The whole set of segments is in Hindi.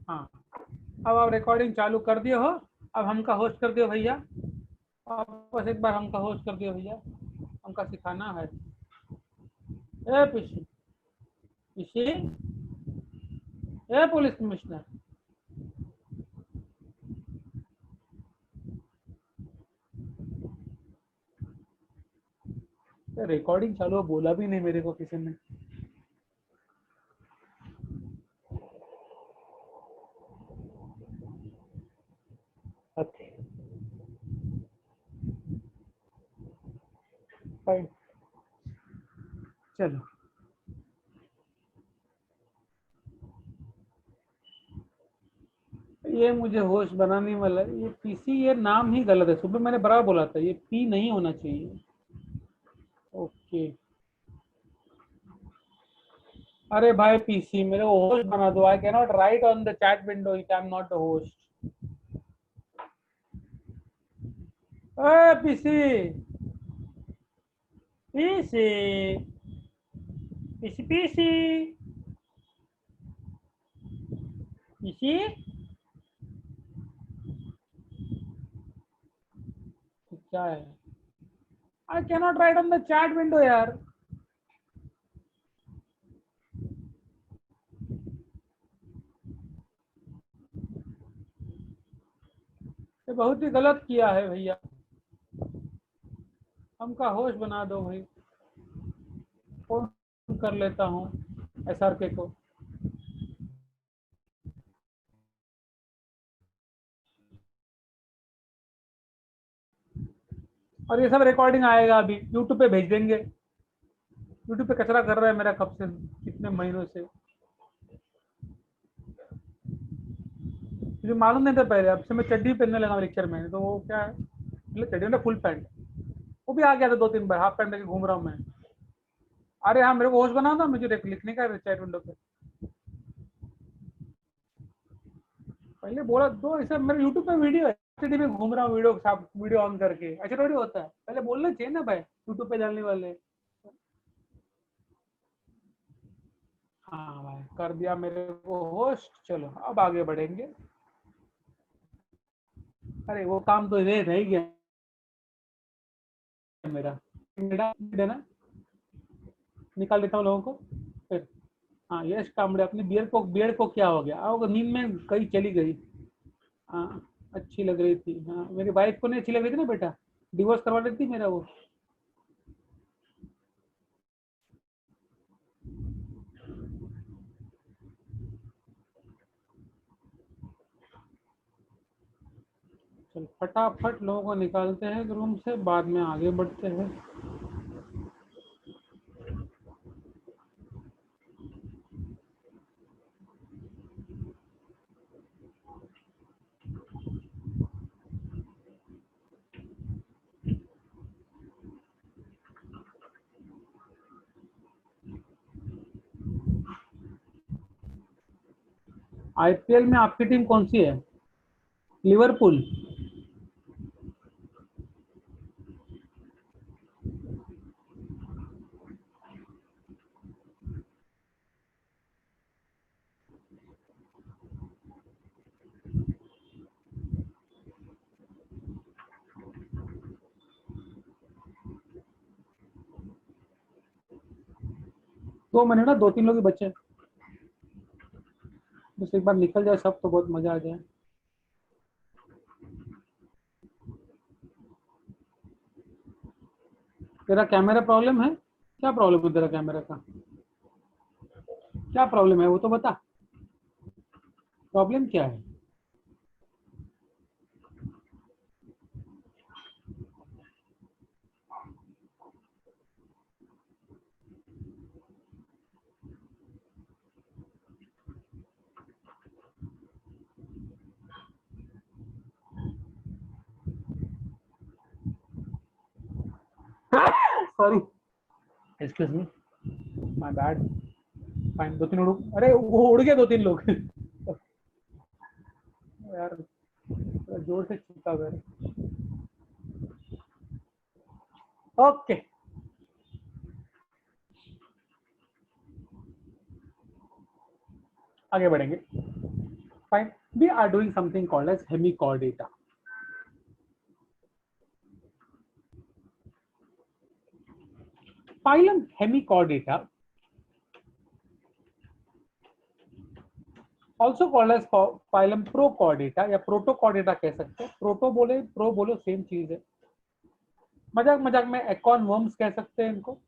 हाँ, अब आप रिकॉर्डिंग चालू कर दिए हो। अब हमका होस्ट कर दियो भैया। आप बस एक बार हमका होस्ट कर दियो भैया, हमका सिखाना है। ए पिशी, पिशी, ए पुलिस कमिश्नर। रिकॉर्डिंग चालू हो, बोला भी नहीं मेरे को किसी ने। ओके, फाइन, चलो। ये मुझे होस्ट बनाने वाला है, ये पीसी, ये नाम ही गलत है। सुबह मैंने बराबर बोला था, ये पी नहीं होना चाहिए। ओके। अरे भाई पीसी, मेरे को होस्ट बना दो। I can not right on the chat window if I am not the host. A PC, PC, PC, PC, PC, क्या है? I can not right on the chat window यार। ये बहुत ही गलत किया है भैया। हमका होस्ट बना दो भाई। फोन कर लेता हूँ एसआरके को। और ये सब रिकॉर्डिंग आएगा, अभी यूट्यूब पे भेज देंगे। यूट्यूब पे कचरा कर रहा है मेरा कब से, कितने महीनों से। मुझे मालूम नहीं था पहले, अब से मैं चड्डी पहनने लगा लेक्चर में, तो वो क्या है, मतलब चड्डी में फुल पैंट। वो भी आ गया था 2-3 बार, हाफ पैंट लेके घूम रहा हूँ मैं। अरे हाँ, मेरे को होस्ट बना था, मुझे लिखने का है चैट विंडो पे। पहले बोला दो, ऐसा मेरे यूट्यूब पे वीडियो है, चड्डी में घूम रहा हूँ, वीडियो के साथ वीडियो ऑन करके। ऐसा थोड़ी होता है, पहले बोलना चाहिए ना भाई, यूट्यूब पे डालने वाले। हाँ भाई, कर दिया मेरे को होस्ट। चलो अब आगे बढ़ेंगे। अरे वो काम तो रह गया मेरा। मेरा देना, निकाल देता हूँ लोगों को फिर। हाँ, यश कामड़े, अपनी बियर्ड को क्या हो गया? आओ, नींद में कहीं चली गई। हाँ, अच्छी लग रही थी। हाँ, मेरी वाइफ को नहीं अच्छी लग रही थी ना बेटा, डिवोर्स करवा रही थी मेरा वो। चल फटाफट लोगों को निकालते हैं रूम से, बाद में आगे बढ़ते हैं। आईपीएल में आपकी टीम कौन सी है? लिवरपूल? 2 महीने ना, 2-3 लोग ही बचे हैं। बस एक बार निकल जाए सब तो बहुत मजा आ जाए। तेरा कैमरा प्रॉब्लम है? क्या प्रॉब्लम है तेरा कैमरा का? क्या प्रॉब्लम है वो तो बता। प्रॉब्लम क्या है? Sorry, excuse me, my bad. Fine, 2-3 उड़, अरे वो उड़ गए 2-3 लोग। यार थोड़ा जोर से छींका कर। ओके, आगे बढ़ेंगे। Fine. We are doing something called as hemichordata. Phylum Hemichordata, also called as phylum Prochordata या Protochordata कह सकते हैं. प्रोटो बोले प्रो बोलो सेम चीज है. मजाक मजाक में एकॉन वर्म्स कह सकते हैं इनको.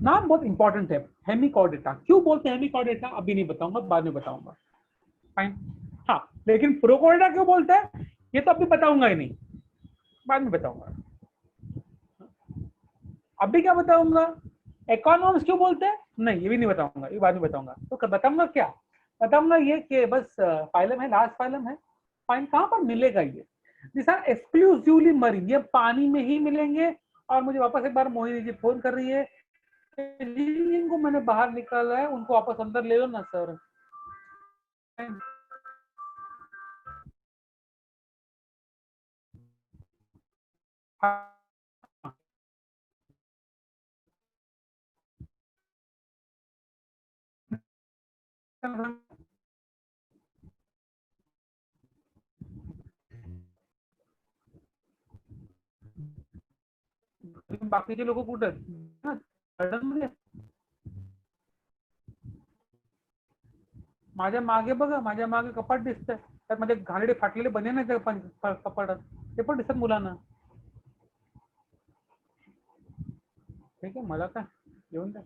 नाम बहुत इंपॉर्टेंट है. हेमिकॉर्डेटा क्यों बोलते हैं हेमिकॉर्डेटा अभी नहीं बताऊंगा, बाद में बताऊंगा. फाइन. हाँ, लेकिन प्रोकॉर्डेटा क्यों बोलते हैं ये तो अभी बताऊंगा ही नहीं, बाद में बताऊंगा. अभी क्या बताऊंगा? इकोनॉमिक्स क्यों बोलते हैं नहीं, ये भी नहीं बताऊंगा, ये बाद में बताऊंगा. तो बताऊंगा क्या? बताऊंगा ये कि बस फाइलम है, लास्ट फाइलम है. फाइन. कहां पर मिलेगा ये? दिस आर एक्सक्लूसिवली मरीन, ये पानी में ही मिलेंगे. और मुझे वापस एक बार मोहिनी जी फोन कर रही है, जिनको मैंने बाहर निकाला है उनको वापस अंदर ले लो ना सर. बाकीचे लोक कुठे आहेत? माझ्या मागे बघा, माझ्या मागे कपाट दिसतंय, त्यात माझे घाणेरडे फाटलेले बनियान आहेत कपाटात, ते पण दिसतात मुलांना. ठीक आहे, मला काय येऊन द्या.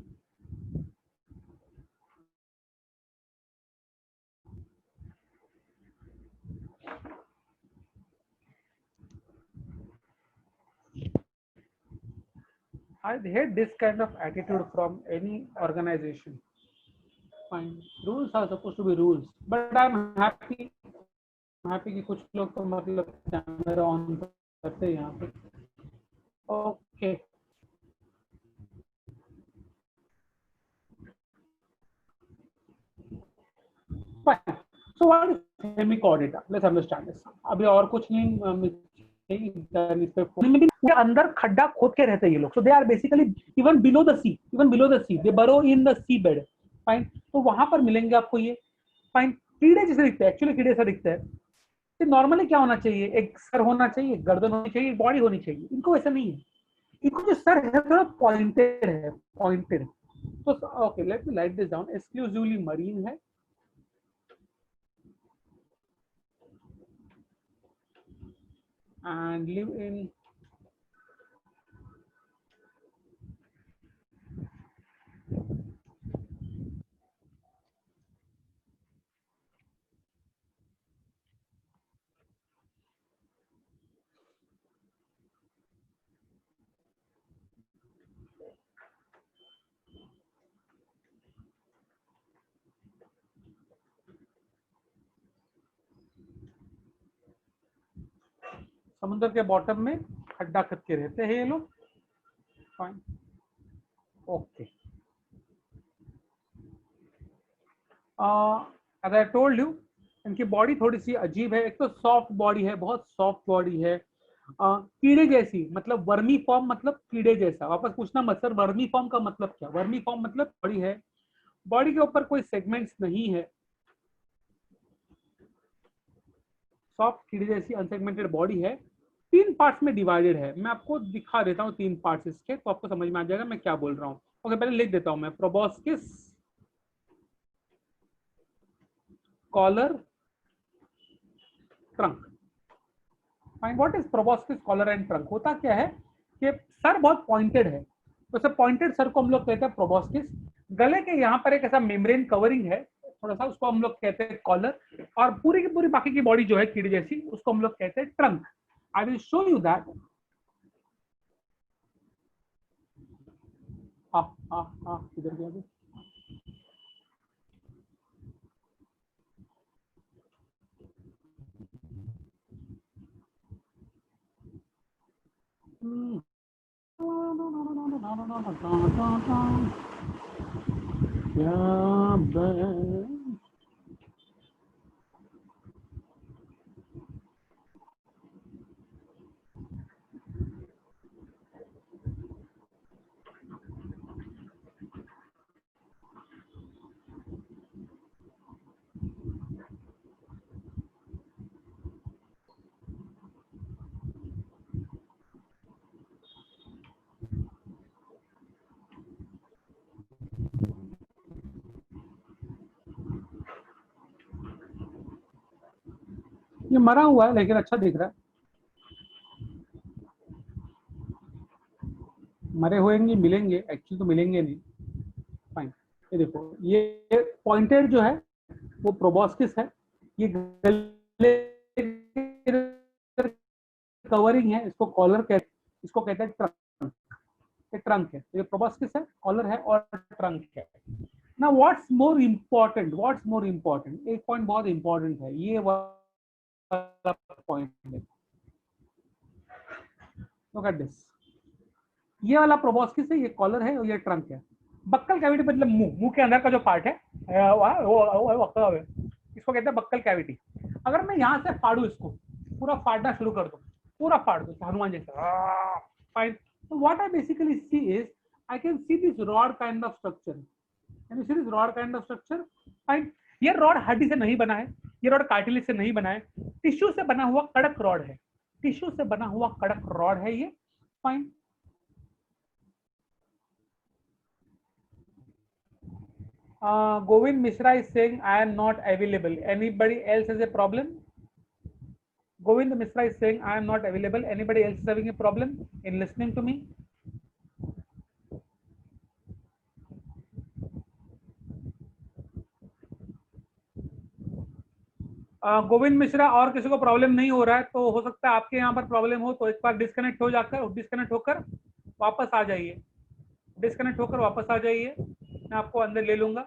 I hate this kind of attitude from any organization. Fine. Rules are supposed to be rules, but I'm happy. happy कि कुछ लोग तो मतलब कैमरा ऑन करते हैं यहाँ पे. Okay. Fine. So what is hemichordata? Let's understand this. अभी और कुछ नहीं. इस पे अंदर खड्डा खोद के रहते हैं ये लोग. So they are basically even below the sea. Even below the sea, they burrow in the seabed. Fine. तो वहां पर मिलेंगे आपको ये. फाइन. कीड़े जैसे दिखते हैं, एक्चुअली कीड़े जैसा दिखता है. तो नॉर्मली क्या होना चाहिए? एक सर होना चाहिए, गर्दन होनी चाहिए, बॉडी होनी चाहिए. इनको ऐसा नहीं है. इनको जो सर है थोड़ा पॉइंटेड है, पॉइंटेड. तो okay, let me right this down. Exclusively marine है and live in समुद्र के बॉटम में खड्डा करके रहते हैं ये लोग. Fine. Okay. As I told you, इनकी बॉडी थोड़ी सी अजीब है. एक तो सॉफ्ट बॉडी है, बहुत सॉफ्ट बॉडी है. कीड़े जैसी, मतलब वर्मी फॉर्म, मतलब कीड़े जैसा. वापस पूछना मत सर वर्मी फॉर्म का मतलब क्या? वर्मी फॉर्म मतलब बॉडी है, बॉडी के ऊपर कोई सेगमेंट्स नहीं है. सॉफ्ट कीड़े जैसी अनसेगमेंटेड बॉडी है. 3 पार्ट्स में डिवाइडेड है. मैं आपको दिखा देता हूँ 3 पार्ट्स इसके, तो आपको समझ में आ जाएगा मैं क्या बोल रहा हूँ. ओके, पहले लिख देता हूँ मैं. Proboscis, collar, trunk. Fine. What is proboscis, collar and trunk? होता क्या है कि सर बहुत पॉइंटेड है, तो सर पॉइंटेड सर को हम लोग कहते हैं प्रोबॉस्किस. गले के यहाँ पर एक ऐसा मेम्ब्रेन कवरिंग है थोड़ा सा, उसको हम लोग कहते हैं कॉलर. और पूरी की पूरी बाकी की बॉडी जो है कीड़े जैसी, उसको हम लोग कहते हैं trunk. I will show you that. हाँ हाँ हाँ, इधर गया. ये मरा हुआ है लेकिन अच्छा दिख रहा है। मरे हुएंगे मिलेंगे, एक्चुअली तो मिलेंगे नहीं। फाइन, ये देखो, ये पॉइंटेड जो है वो प्रोबॉस्किस है, ये गले कवरिंग है, इसको कॉलर कहते हैं, इसको कहते हैं ट्रंक। ये ट्रंक है, ये प्रोबॉस्किस है, कॉलर है और ट्रंक है। ना what's more important, what's more important, एक पॉइंट बहुत इंपॉर्टेंट है, ये वाला पॉइंट है। लुक एट दिस, ये वाला प्रोबॉस्किस है, ये कॉलर है और ये ट्रंक है। बक्कल कैविटी मतलब मुंह के अंदर का जो पार्ट है, इसको कहते हैं बक्कल कैविटी। अगर मैं यहाँ से फाड़ू, इसको पूरा फाड़ना शुरू कर दूं, पूरा फाड़ दूं हनुमान जैसा, fine, so what I basically see is I can see this rod kind of structure. Can you see this rod kind of structure? Fine. ये रॉड हड्डी से नहीं बना है, ये रॉड कार्टिलेज से नहीं बना है, टिश्यू से बना हुआ कड़क रॉड है, टिश्यू से बना हुआ कड़क रॉड है ये। Fine, Govind Mishra is saying I am not available. Anybody else has a problem? Govind Mishra is saying I am not available. Anybody else is having a problem in listening to me? Govind Mishra, और किसी को प्रॉब्लम नहीं हो रहा है तो हो सकता है आपके यहाँ पर प्रॉब्लम हो, तो एक बार डिस्कनेक्ट होकर वापस आ जाइए, डिस्कनेक्ट होकर वापस आ जाइए, मैं आपको अंदर ले लूंगा।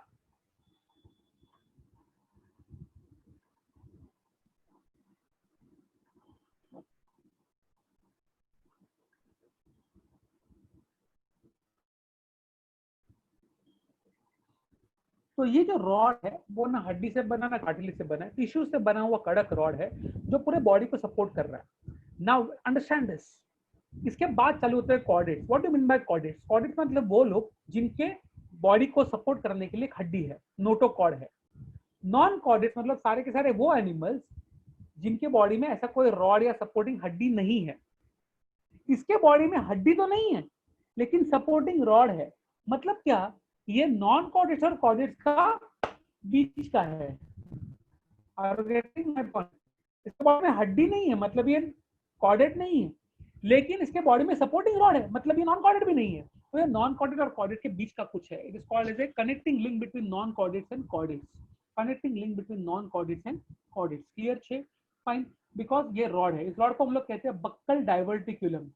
तो ये जो रॉड है वो ना हड्डी से बना ना कार्टिलेज से बना है, टिश्यू से बना हुआ कड़क रॉड है जो पूरे बॉडी को सपोर्ट कर रहा है। Now understand this. इसके बाद चालू होते हैं chordates. What do mean by chordates? Chordates मतलब वो लोग जिनके बॉडी को सपोर्ट करने के लिए एक हड्डी है, नोटोकॉर्ड है। नॉन कॉर्डेट्स मतलब सारे के सारे वो एनिमल्स जिनके बॉडी में ऐसा कोई रॉड या सपोर्टिंग हड्डी नहीं है। इसके बॉडी में हड्डी तो नहीं है लेकिन सपोर्टिंग रॉड है। मतलब क्या, ये नॉन कॉर्डेट्स और कॉर्डेट्स का बीच का है। इसके बॉडी में हड्डी नहीं है मतलब ये कॉर्डेट नहीं है, लेकिन इसके बॉडी में सपोर्टिंग रॉड है मतलब ये नॉन कॉर्डेट भी नहीं है। तो ये नॉन कॉर्डेट और कॉर्डेट के बीच का कुछ है। It is called as a connecting link between non chordates and chordates. Connecting link between non chordates and chordates. Clear छे? फाइन। बिकॉज ये रॉड है, इस रॉड को हम लोग कहते हैं buccal diverticulum.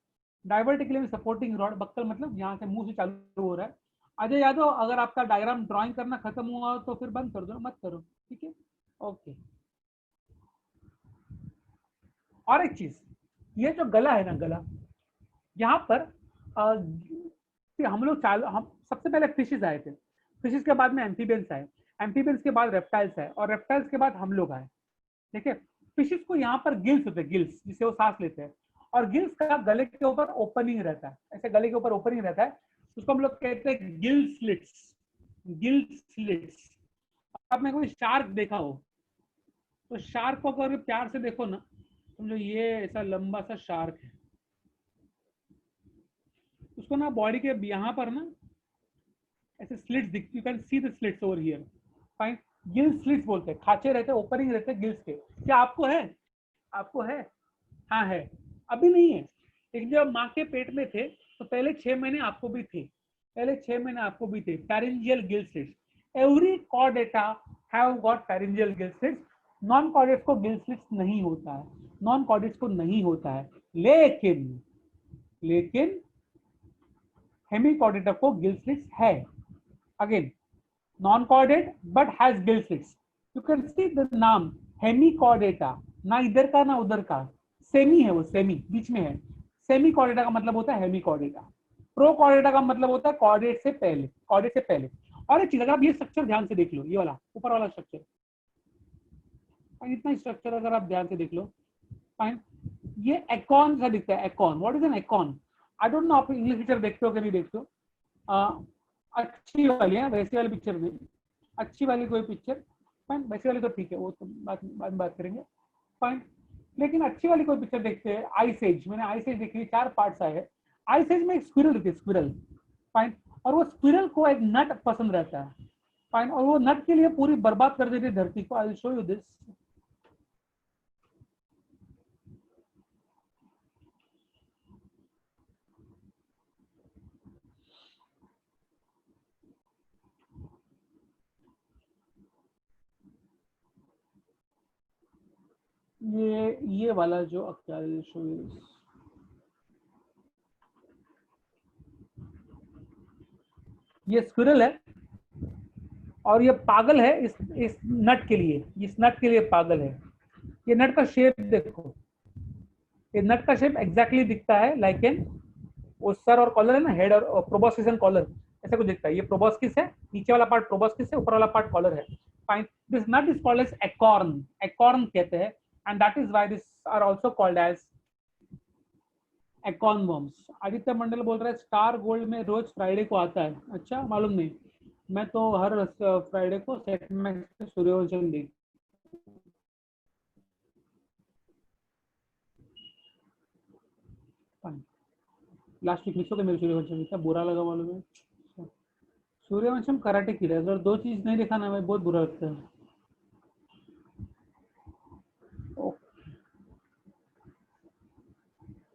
Diverticulum supporting rod, buccal मतलब यहाँ से मुंह से चालू हो रहा है। अजय यादव, अगर आपका डायग्राम ड्राइंग करना खत्म हुआ तो फिर बंद कर दो, मत करो, ठीक है? ओके। और एक चीज, ये जो गला है ना, गला, यहाँ पर हम सबसे पहले फिशेस आए थे, फिशेस के बाद में एम्फीबियंस आए, एम्फीबियंस के बाद रेप्टाइल्स आए और रेप्टाइल्स के बाद हम लोग आए। ठीक है? फिशेस को यहाँ पर गिल्स होते हैं, गिल्स जिससे वो सांस लेते हैं, और गिल्स का गले के ऊपर ओपनिंग रहता है, ऐसे गले के ऊपर ओपनिंग रहता है, उसको हम लोग कहते हैं गिल स्लिट्स। Gill slits. आपने कोई शार्क देखा हो तो शार्क को अगर प्यार से देखो ना, समझो ये ऐसा लंबा सा शार्क है, उसको ना बॉडी के यहाँ पर ना ऐसे स्लिट्स दिखती, you can see the slits over here. Fine. Gill slits बोलते हैं, खांचे रहते हैं, ओपनिंग रहते हैं गिल्स के। क्या आपको है? आपको है? हाँ है। अभी नहीं है, लेकिन जब माँ के पेट में थे तो पहले 6 महीने आपको भी थे, पहले 6 महीने आपको भी थे। Pharyngeal gill slits. Every chordata have got pharyngeal gill slits. Non chordates को गिल स्लिट्स नहीं होता है, नॉन कॉर्डेट्स को नहीं होता है, लेकिन लेकिन हेमिकॉर्डेटा को गिल स्लिट्स है। Again, non-chordate but has gill slits. You can see the नाम हेमिकॉर्डेटा, ना इधर का ना उधर का, सेमी है वो, सेमी बीच में है। सेमी कॉर्डेटा का मतलब होता है हेमिकॉर्डेटा। प्रो कॉर्डेटा का मतलब होता है कॉर्डेट से पहले, कॉर्डेट से पहले। और एक चीज, अगर आप ये स्ट्रक्चर ध्यान से देख लो, ये वाला ऊपर वाला स्ट्रक्चर, इतना स्ट्रक्चर अगर आप ध्यान से देख लो, फाइन, ये एकॉन सा दिखता है। Acorn, what is an acorn? I don't know आप इंग्लिश पिक्चर देखते हो कि नहीं देखते हो। अच्छी वाली है, वैसी वाली पिक्चर नहीं, अच्छी वाली कोई पिक्चर, फाइन, वैसी वाली तो ठीक है, वो तो बाद में बात करेंगे, फाइन। लेकिन अच्छी वाली कोई पिक्चर देखते हैं, आइस एज। मैंने आइस एज देखी, 4 पार्ट्स आए हैं। आइस एज में एक स्क्विरल रहती है, स्क्विरल, फाइन, और वो स्क्विरल को एक नट पसंद रहता है, फाइन, और वो नट के लिए पूरी बर्बाद कर देती है धरती को। I will show you this. ये वाला जो क्या ये स्क्विरल है और ये पागल है इस नट के लिए, इस नट के लिए पागल है। ये नट का शेप देखो, ये नट का शेप एग्जैक्टली दिखता है लाइक एन, वो सर और कॉलर है ना, हेड और प्रोबोस्किस एंड कॉलर, ऐसा कुछ दिखता है। ये प्रोबोस्किस है, नीचे वाला पार्ट प्रोबोस्किस है, ऊपर वाला पार्ट कॉलर है। Fine, this nut is called as acorn, acorn कहते हैं, and that is why this are also called as acorn worms. Aditya Mandal बोल रहा है स्टार गोल्ड में रोज फ्राइडे को आता है। अच्छा, मालूम नहीं, मैं तो हर फ्राइडे को सेट में सूर्यवंशम देख। लास्ट वीक मिस हो गया मेरे सूर्यवंशम, इतना बुरा लगा मालूम है। सूर्यवंशम कराटे किड है, अगर दो चीज नहीं देखा ना मैं बहुत बुरा लगता है।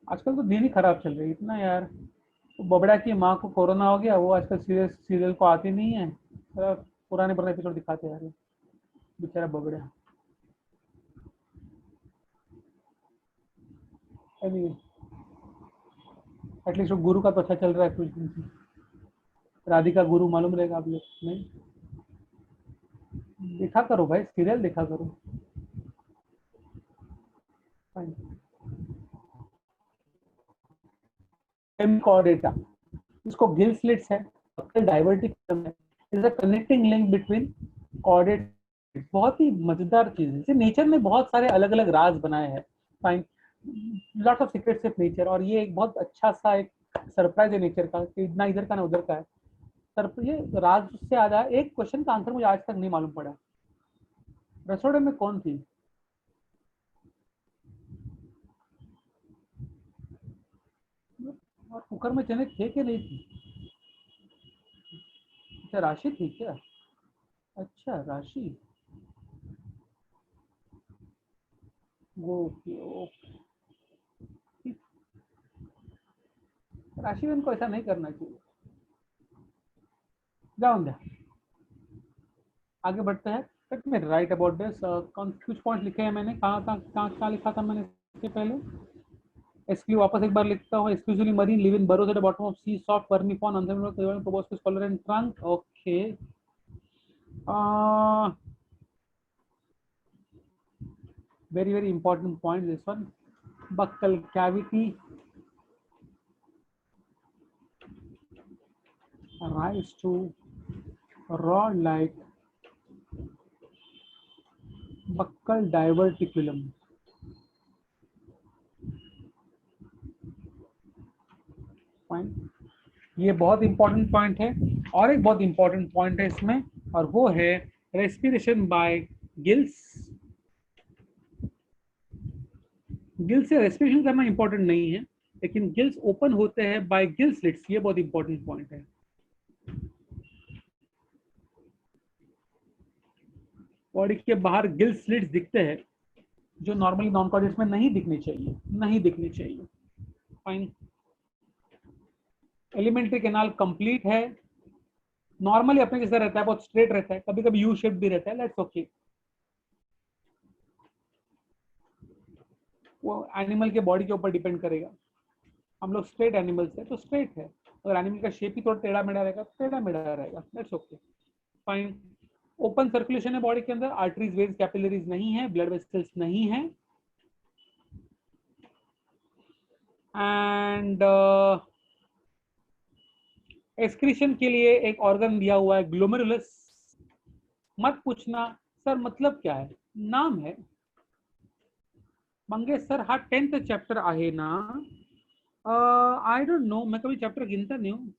आजकल तो दिन ही खराब चल रही है इतना यार। तो बबड़ा की माँ को कोरोना हो गया, वो आजकल सीरियल को आती नहीं है। पुराने पुराने एपिसोड दिखाते हैं यार, बेचारा बबड़ा। एटलीस्ट वो गुरु का तो अच्छा चल रहा है कुछ दिन से। राधिका गुरु मालूम रहेगा आप लोग नहीं? देखा करो भाई, सीरियल देखा करो। कॉर्डेटा, इसको गिल स्लिट्स है, डाइवर्टिक है, is a connecting link between chordate. बहुत ही मजेदार चीज है, नेचर ने बहुत सारे अलग अलग राज बनाए हैं। Fine, lot of secrets of nature, और ये एक बहुत अच्छा सा एक सरप्राइज है नेचर का कि ना इधर का ना उधर का है। सर ये राज से आधा एक क्वेश्चन का आंसर मुझे आज तक नहीं मालूम पड़ा। रसोड़े में कौन थी? और कुकर में चने थे कि नहीं थी? अच्छा, राशि थी क्या? अच्छा, राशि। ओके ओके, राशि में इनको ऐसा नहीं करना चाहिए। जाओ दे, आगे बढ़ते हैं। Let me right about this. कौन कुछ पॉइंट लिखे हैं मैंने, कहाँ कहाँ कहाँ कहाँ लिखा था मैंने इसके पहले? एक्सक्लूसिव वापस एक बार लिखता हूँ। Exclusively marine live in burrows at the bottom of sea, soft vermiform, unsubmersible proboscis collar and trunk. Okay. Uh, very important point this one. Buccal cavity rise to rod like buccal diverticulum. Point, ये बहुत इंपॉर्टेंट पॉइंट है। और एक बहुत इंपॉर्टेंट पॉइंट है इसमें, और वो है रेस्पिरेशन बाय गिल्स। गिल्स से रेस्पिरेशन करना इंपॉर्टेंट नहीं है, लेकिन गिल्स ओपन होते हैं बाय गिल स्लिट्स, ये बहुत इंपॉर्टेंट पॉइंट है। बॉडी के बाहर गिल स्लिट्स दिखते हैं जो नॉर्मली नॉन कॉर्डेट्स में नहीं दिखने चाहिए, नहीं दिखने चाहिए। फाइन, एलिमेंट्री कैनाल कंप्लीट है। नॉर्मली अपने जैसा रहता है, बहुत स्ट्रेट रहता है, कभी कभी यू शेप भी रहता है, लेट्स ओके। वो एनिमल के बॉडी के ऊपर डिपेंड करेगा। हम लोग स्ट्रेट एनिमल्स है तो स्ट्रेट है, अगर एनिमल का शेप ही थोड़ा टेढ़ा मेढ़ा रहेगा तो टेढ़ा मेढ़ा रहेगा, let's okay. Fine, open circulation है बॉडी के अंदर, आर्टरीज वेन्स कैपिलरीज नहीं है, ब्लड वेसल्स नहीं है, एंड एक्सक्रीशन के लिए एक ऑर्गन दिया हुआ है ग्लोमेरुलस। मत पूछना सर मतलब क्या है, नाम है मंगेश सर। हा 10th चैप्टर आहे ना? आई डोंट नो, मैं कभी चैप्टर गिनता नहीं हूँ।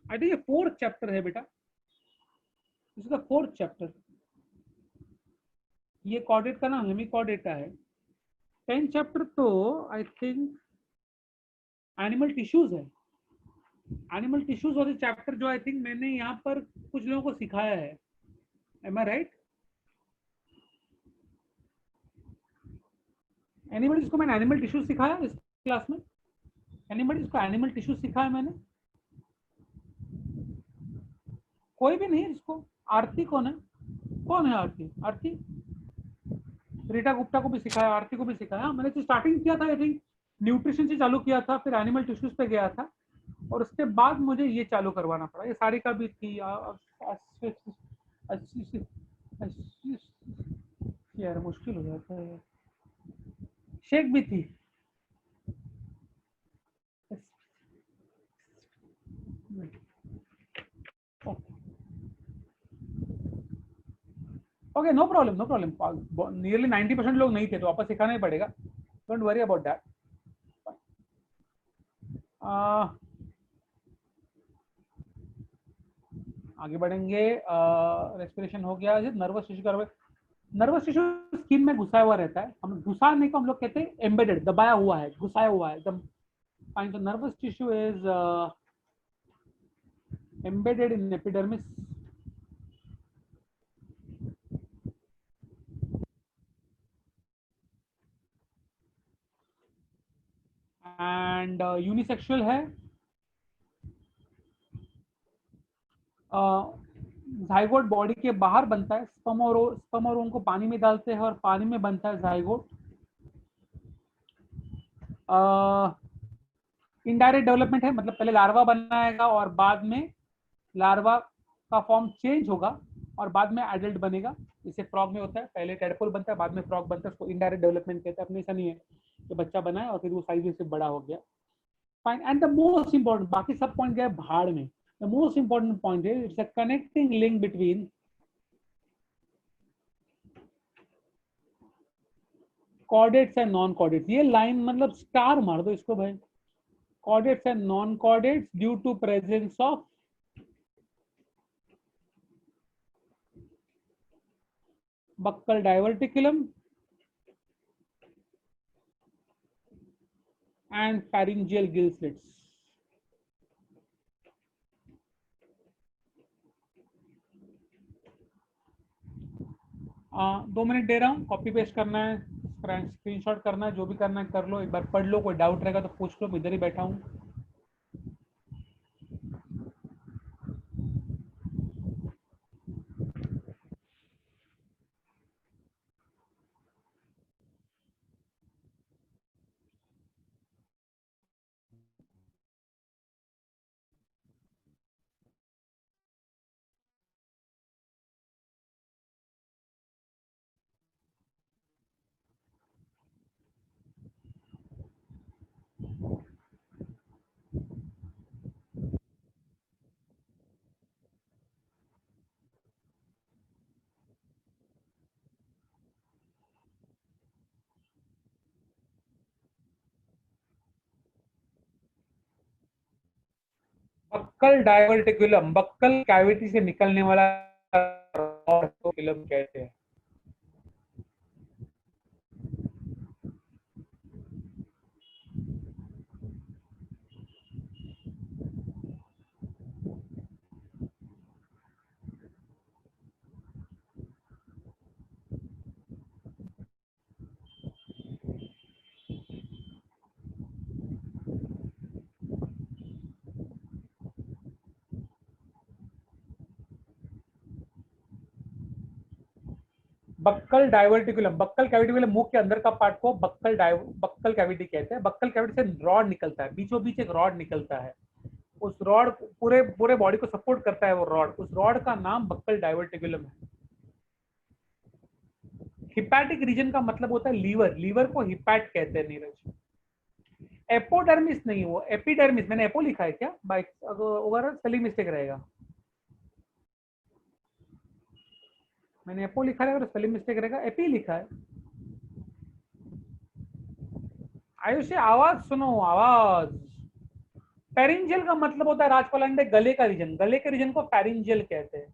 आई थिंक ये 4th चैप्टर है बेटा, this is the 4th chapter. ये कॉर्डेट का नाम हेमी कॉर्डेटा है। 10th चैप्टर तो आई थिंक एनिमल टिश्यूज है। एनिमल टिश्यूज वाले चैप्टर जो आई थिंक मैंने यहाँ पर कुछ लोगों को सिखाया है, एम आई राइट? एनिमल, इसको मैंने एनिमल टिश्यूज सिखाया इस क्लास में? एनिमल, इसको एनिमल टिश्यूज सिखाया मैंने? कोई भी नहीं है इसको? आरती कौन है? कौन है आरती? आरती रीटा गुप्ता को भी सिखाया, आरती को भी सिखाया। मैंने तो स्टार्टिंग किया था आई थिंक न्यूट्रिशन से चालू किया था, फिर एनिमल टिश्यूज पे गया था, और उसके बाद मुझे ये चालू करवाना पड़ा। ये सारिका भी थी, यार मुश्किल हो जाता है। शेख भी थी। Okay, no problem, no problem. Nearly 90% लोग नहीं थे तो वापस सिखाना ही पड़ेगा। Don't worry about that. आगे बढ़ेंगे। रेस्पिरेशन हो गया। नर्वस टिश्यू का, नर्वस टिश्यू स्किन में घुसा हुआ रहता है। हम घुसाने को हम लोग कहते हैं एम्बेडेड, दबाया हुआ है, घुसाया हुआ है एकदम। फाइन। तो nervous tissue is embedded in epidermis and unisexual है। जाइगोट बॉडी के बाहर बनता है। स्पर्म और उनको पानी में डालते हैं और पानी में बनता है जाइगोट। इनडायरेक्ट डेवलपमेंट है, मतलब पहले लार्वा बनाएगा और बाद में लार्वा का फॉर्म चेंज होगा और बाद में एडल्ट बनेगा। इसे फ्रॉग में होता है, पहले टेडपोल बनता है बाद में फ्रॉग बनता है, उसको इनडायरेक्ट डेवलपमेंट कहते हैं। अपने ऐसा नहीं है कि बच्चा बनाए और फिर वो साइज से बड़ा हो गया। Fine. And the most important, बाकी सब पॉइंट गए भाड़ में। द मोस्ट इंपॉर्टेंट पॉइंट है it's a connecting link between chordates and non chordates. ये लाइन मतलब स्टार मार दो इसको भाई। Chordates and non chordates due to presence of buccal diverticulum and pharyngeal gill slits। 2 minute दे रहा हूँ, कॉपी पेस्ट करना है, स्क्रीनशॉट करना है, जो भी करना है कर लो, एक बार पढ़ लो, कोई डाउट रहेगा तो पूछ लो, इधर ही बैठा हूँ। बक्कल डाइवर्टिकुलम, बक्कल कैविटी से निकलने वाला रॉड को फिलम कहते हैं। बक्कल डाइवर्टिकुलम, बक्कल कैविटी वाले मुंह के अंदर का पार्ट को बक्कल कैविटी कहते हैं। बक्कल कैविटी से रॉड निकलता है, बीचों बीच एक रॉड निकलता है। उस रॉड पूरे पूरे बॉडी को सपोर्ट करता है वो रॉड, उस रॉड का नाम बक्कल डाइवर्टिकुलम है। हिपैटिक रीजन का मतलब होता है लीवर, लीवर को हिपैट कहते हैं नीरज। एपोडर्मिस नहीं, वो एपिडर्मिस। मैंने एपो लिखा है क्या? बाइक अगर स्पेलिंग मिस्टेक रहेगा, मैंने एपो लिखा है और स्पेलिंग मिस्टेक रहेगा, एपी लिखा है। आयुषी आवाज सुनो, आवाज। पेरिंजियल का मतलब होता है राजपाल अंडे, गले का रीजन, गले के रीजन को पेरिंजियल कहते हैं।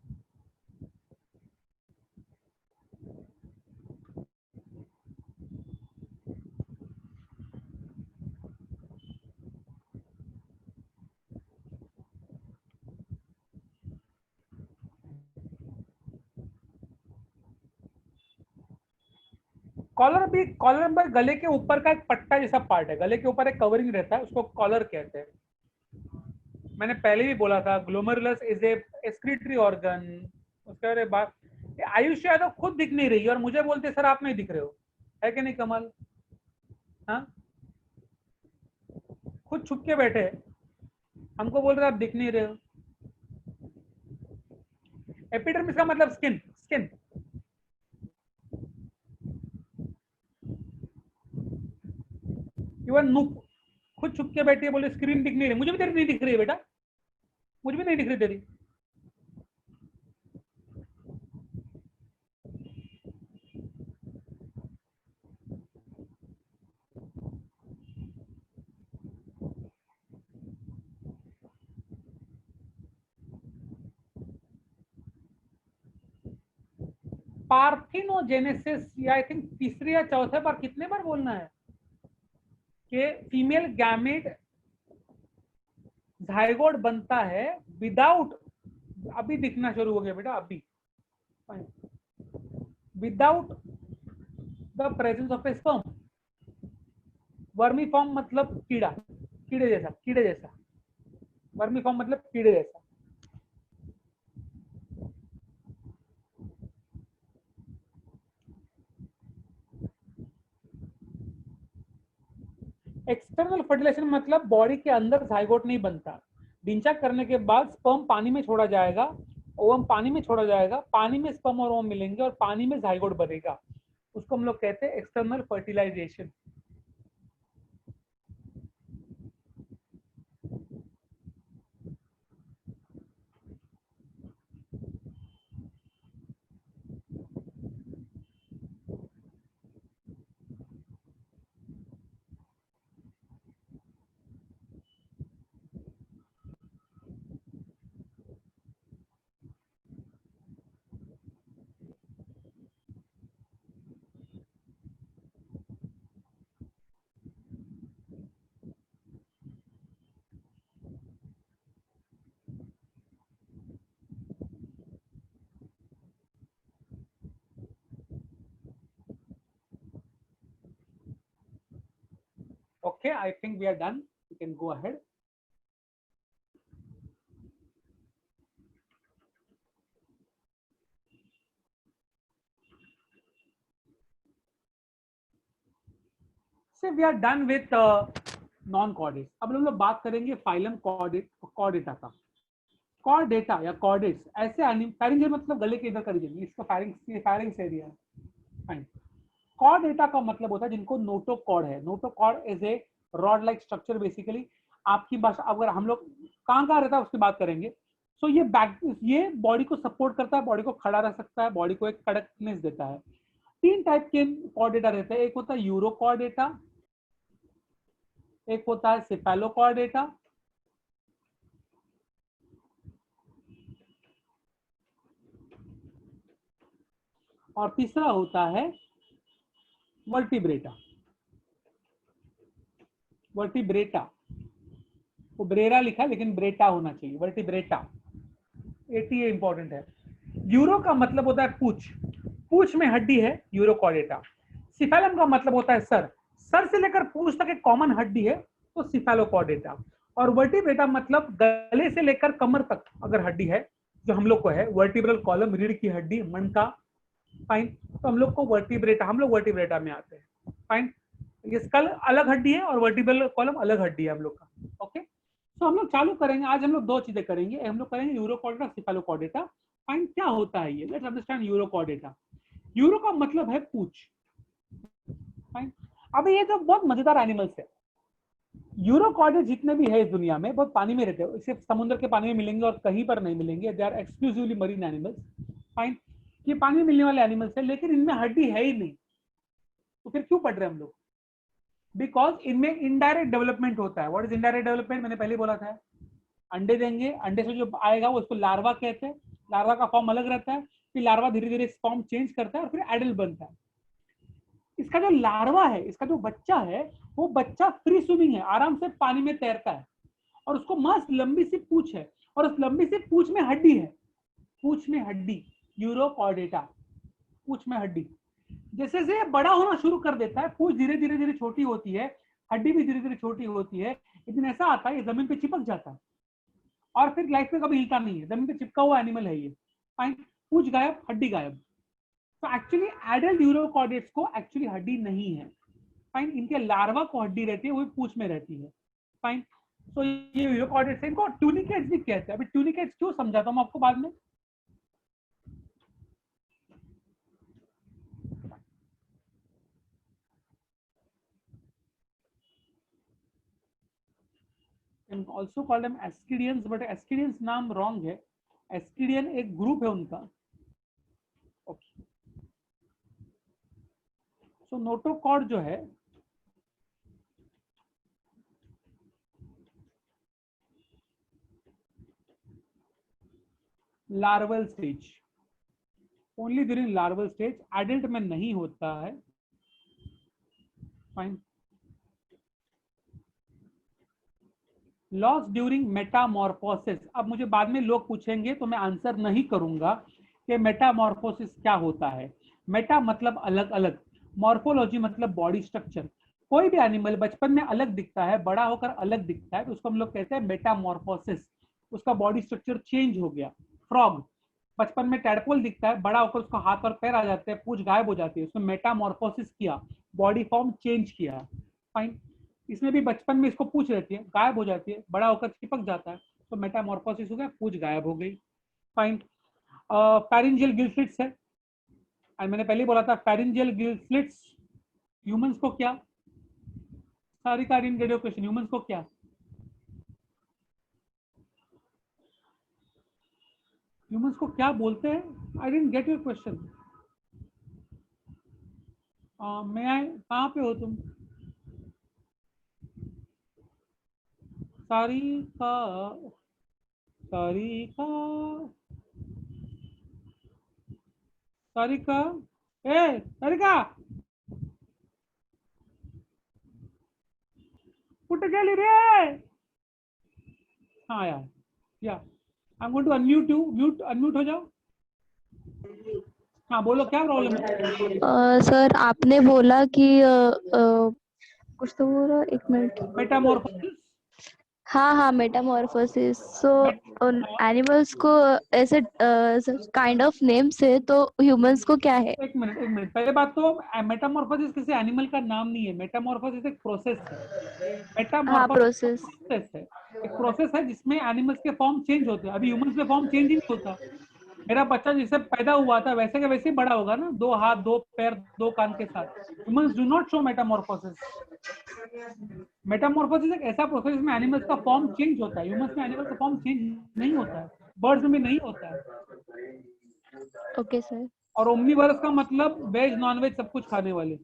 कॉलर भी, कॉलर में गले के ऊपर का एक पट्टा जैसा पार्ट है, गले के ऊपर एक कवरिंग रहता है, उसको कॉलर कहते हैं। मैंने पहले भी बोला था glomerulus is a excretory organ. उसके बारे बाद आयुष यादव खुद दिख नहीं रही और मुझे बोलते सर आप नहीं दिख रहे हो। है कि नहीं कमल? हाँ, खुद छुप के बैठे हैं, हमको बोल रहे आप दिख नहीं रहे हो। एपिडर्मिस का मतलब स्किन, स्किन। इवन नुक खुद छुप के बैठी है, बोले स्क्रीन दिख नहीं रही, मुझे भी तेरी नहीं दिख रही है बेटा, मुझे भी नहीं दिख रही तेरी। पार्थिनोजेनेसिस, या आई थिंक तीसरे या चौथे बार, कितने बार बोलना है कि फीमेल गैमेट जाइगोट बनता है विदाउट, अभी दिखना शुरू हो गया बेटा, अभी, without the presence of A sperm. Vermi form मतलब कीड़ा, कीड़े जैसा, कीड़े जैसा। वर्मी फॉर्म मतलब कीड़े जैसा। एक्सटर्नल फर्टिलाइजेशन मतलब बॉडी के अंदर जाइगोट नहीं बनता, डिंचा करने के बाद स्पर्म पानी में छोड़ा जाएगा, ओवम पानी में छोड़ा जाएगा, पानी में स्पर्म और ओवम मिलेंगे और पानी में जाइगोट बनेगा, उसको हम लोग कहते हैं external fertilisation. Okay, I think we are done. You can go ahead. So we are done with non chordates. अब हम लोग बात करेंगे फाइलम कॉर्डेटा का। कॉर्डेटा या कॉर्डेट्स ऐसे फेरिंज मतलब गले के इधर का रीजन, इसका फेरिंग्स एरिया है। फाइन। कॉर्डेटा का मतलब होता है जिनको नोटोकॉर्ड है। Notochord is a rod like structure basically. आपकी भाषा अगर हम लोग कहाँ रहता है उसकी बात करेंगे, तो ये बॉडी को सपोर्ट करता है, बॉडी को खड़ा रह सकता है, बॉडी को एक कड़कनेस देता है। 3 टाइप के कॉर्डेटा रहते हैं, एक होता है यूरोकॉर्डेटा, एक होता है सेफेलोकॉर्डेटा, और तीसरा होता है वर्टिब्रेटा। वर्टिब्रेटा, वो ब्रेरा लिखा है लेकिन ब्रेटा होना चाहिए, वर्टिब्रेटा। एटी इंपॉर्टेंट है। यूरो का मतलब होता है पूछ, पूछ में हड्डी है यूरोकॉर्डेटा। सिफेलम का मतलब होता है सर, सर से लेकर पूछ तक एक कॉमन हड्डी है तो सिफेलोकॉर्डेटा। और वर्टिब्रेटा मतलब गले से लेकर कमर तक अगर हड्डी है, जो हम लोग को है वर्टिब्रल कॉलम, रीढ़ की हड्डी, मनका। फाइन, तो हम लोग को वर्टिब्रेटा, हम लोग वर्टिब्रेटा में आते हैं। फाइन, ये स्कल अलग हड्डी है और वर्टिब्रल कॉलम अलग हड्डी है हम लोग का। ओके, तो हम लोग चालू करेंगे आज, हम लोग 2 चीजें करेंगे, हम लोग करेंगे यूरोकॉर्डेटा, सिफेलोकॉर्डेटा। फाइन, क्या होता है ये, लेट्स अंडरस्टैंड यूरोकॉर्डेटा। यूरो का मतलब है पूछ। फाइन, अब ये तो बहुत मजेदार एनिमल्स है। यूरोकॉर्डेट जितने भी है इस दुनिया में बहुत पानी में रहते हैं, सिर्फ समुद्र के पानी में मिलेंगे और कहीं पर नहीं मिलेंगे। They are exclusively marine animals. Fine, ये पानी में मिलने वाले एनिमल्स है, लेकिन इनमें हड्डी है ही नहीं, तो फिर क्यों पढ़ रहे हैं हम लोग? बिकॉज इनमें इनडायरेक्ट डेवलपमेंट होता है। What is indirect development? मैंने पहले बोला था, अंडे देंगे, अंडे से जो आएगा वो उसको लार्वा कहते हैं, लार्वा का फॉर्म अलग रहता है, फिर लार्वा धीरे धीरे फॉर्म चेंज करता है और फिर एडल्ट बनता है। इसका जो लार्वा है, इसका जो बच्चा है, वो बच्चा फ्री स्विमिंग है, आराम से पानी में तैरता है, और उसको मस्त लंबी सी पूंछ है, और उस लंबी सी पूंछ में हड्डी है, पूंछ में हड्डी, यूरोकॉर्डेटा, पूंछ में हड्डी। जैसे जैसे ये बड़ा होना शुरू कर देता है, पूंछ धीरे धीरे धीरे छोटी होती है, हड्डी भी धीरे धीरे छोटी होती है, लेकिन ऐसा आता है ये जमीन पे चिपक जाता है और फिर लाइफ में कभी हिलता नहीं है, जमीन पे चिपका हुआ एनिमल है ये। फाइन, पूंछ गायब, हड्डी गायब। तो एक्चुअली एडल्ट यूरोकॉर्डेट्स को एक्चुअली हड्डी नहीं है, फाइन। इनके लार्वा को हड्डी रहती है, वो भी पूंछ में रहती है, फाइन। तो ये यूरोकॉर्डेट्स है, इनको ट्यूनिकेट्स भी कहते हैं। अभी ट्यूनिकेट्स क्यों समझाता हूँ आपको बाद में। ऑल्सो कॉल्ड देम एस्किडियंस, बट एस्किडियंस नाम रॉन्ग है। एस्किडियन एक ग्रुप है उनका। ओके, सो नोटोकॉर्ड जो है larval stage, only during larval stage, adult में नहीं होता है, फाइन। Loss during Metamorphosis. अब मुझे बाद में लोग पूछेंगे तो मैं आंसर नहीं करूंगा कि मेटामॉर्फोसिस क्या होता है। मेटा मतलब अलग अलग, मॉर्फोलॉजी मतलब बॉडी स्ट्रक्चर। कोई भी एनिमल बचपन में अलग दिखता है, बड़ा होकर अलग दिखता है, तो उसको हम लोग कहते हैं मेटामॉर्फोसिस। उसका बॉडी स्ट्रक्चर चेंज हो गया। फ्रॉग बचपन में टैडपोल दिखता है, बड़ा होकर उसको हाथ और पैर आ जाते हैं, पूंछ गायब हो जाती है, उसमें मेटामॉर्फोसिस किया, बॉडी फॉर्म चेंज किया, फाइन। इसमें भी बचपन में इसको पूंछ रहती है, गायब हो जाती है, बड़ा होकर चिपक जाता है, तो मेटामॉर्फोसिस हो गया, पूंछ गायब हो गई, फाइन। पैरिंजियल गिल स्लिट्स है, और मैंने पहले बोला था पैरिंजियल गिल स्लिट्स ह्यूमंस को क्या, सारी का didn't get your question, humans को क्या, ह्यूमंस को क्या बोलते हैं, I didn't get your question. मैं आए, कहाँ पे हो तुम? सारी का, सारी का, सारिका, ए सारिका, कुठे गेली रे? हाँ यार, yeah I am going to unmute you, mute unmute हो जाओ। हाँ बोलो, क्या प्रॉब्लम है? सर आपने बोला कि कुछ तो बोला, एक मिनट। मेटामॉर्फोसिस, हाँ हाँ, मेटामॉर्फोसिस। सो एनिमल्स को ऐसे काइंड ऑफ नेम्स है, तो ह्यूमंस को क्या है? एक मिनट एक मिनट, पहले बात तो मेटामॉर्फोसिस किसी एनिमल का नाम नहीं है, मेटामॉर्फोसिस एक प्रोसेस है। हाँ, मेटामॉर्फोसिस प्रोसेस। प्रोसेस है, एक प्रोसेस है जिसमें एनिमल्स के फॉर्म चेंज होते हैं। अभी ह्यूमंस में फॉर्म चेंज ही नहीं होता। मेरा बच्चा जैसे पैदा हुआ था वैसे का वैसे ही बड़ा होगा ना, 2 हाथ 2 पैर 2 कान के साथ। Humans do not show Metamorphosis. Metamorphosis एक ऐसा प्रोसेस में एनिमल्स का फॉर्म चेंज होता है, ह्यूमंस में एनिमल का फॉर्म चेंज नहीं होता है, बर्ड्स में भी नहीं होता है। Okay sir. और ओमनीवरस का मतलब वेज नॉन वेज सब कुछ खाने वाले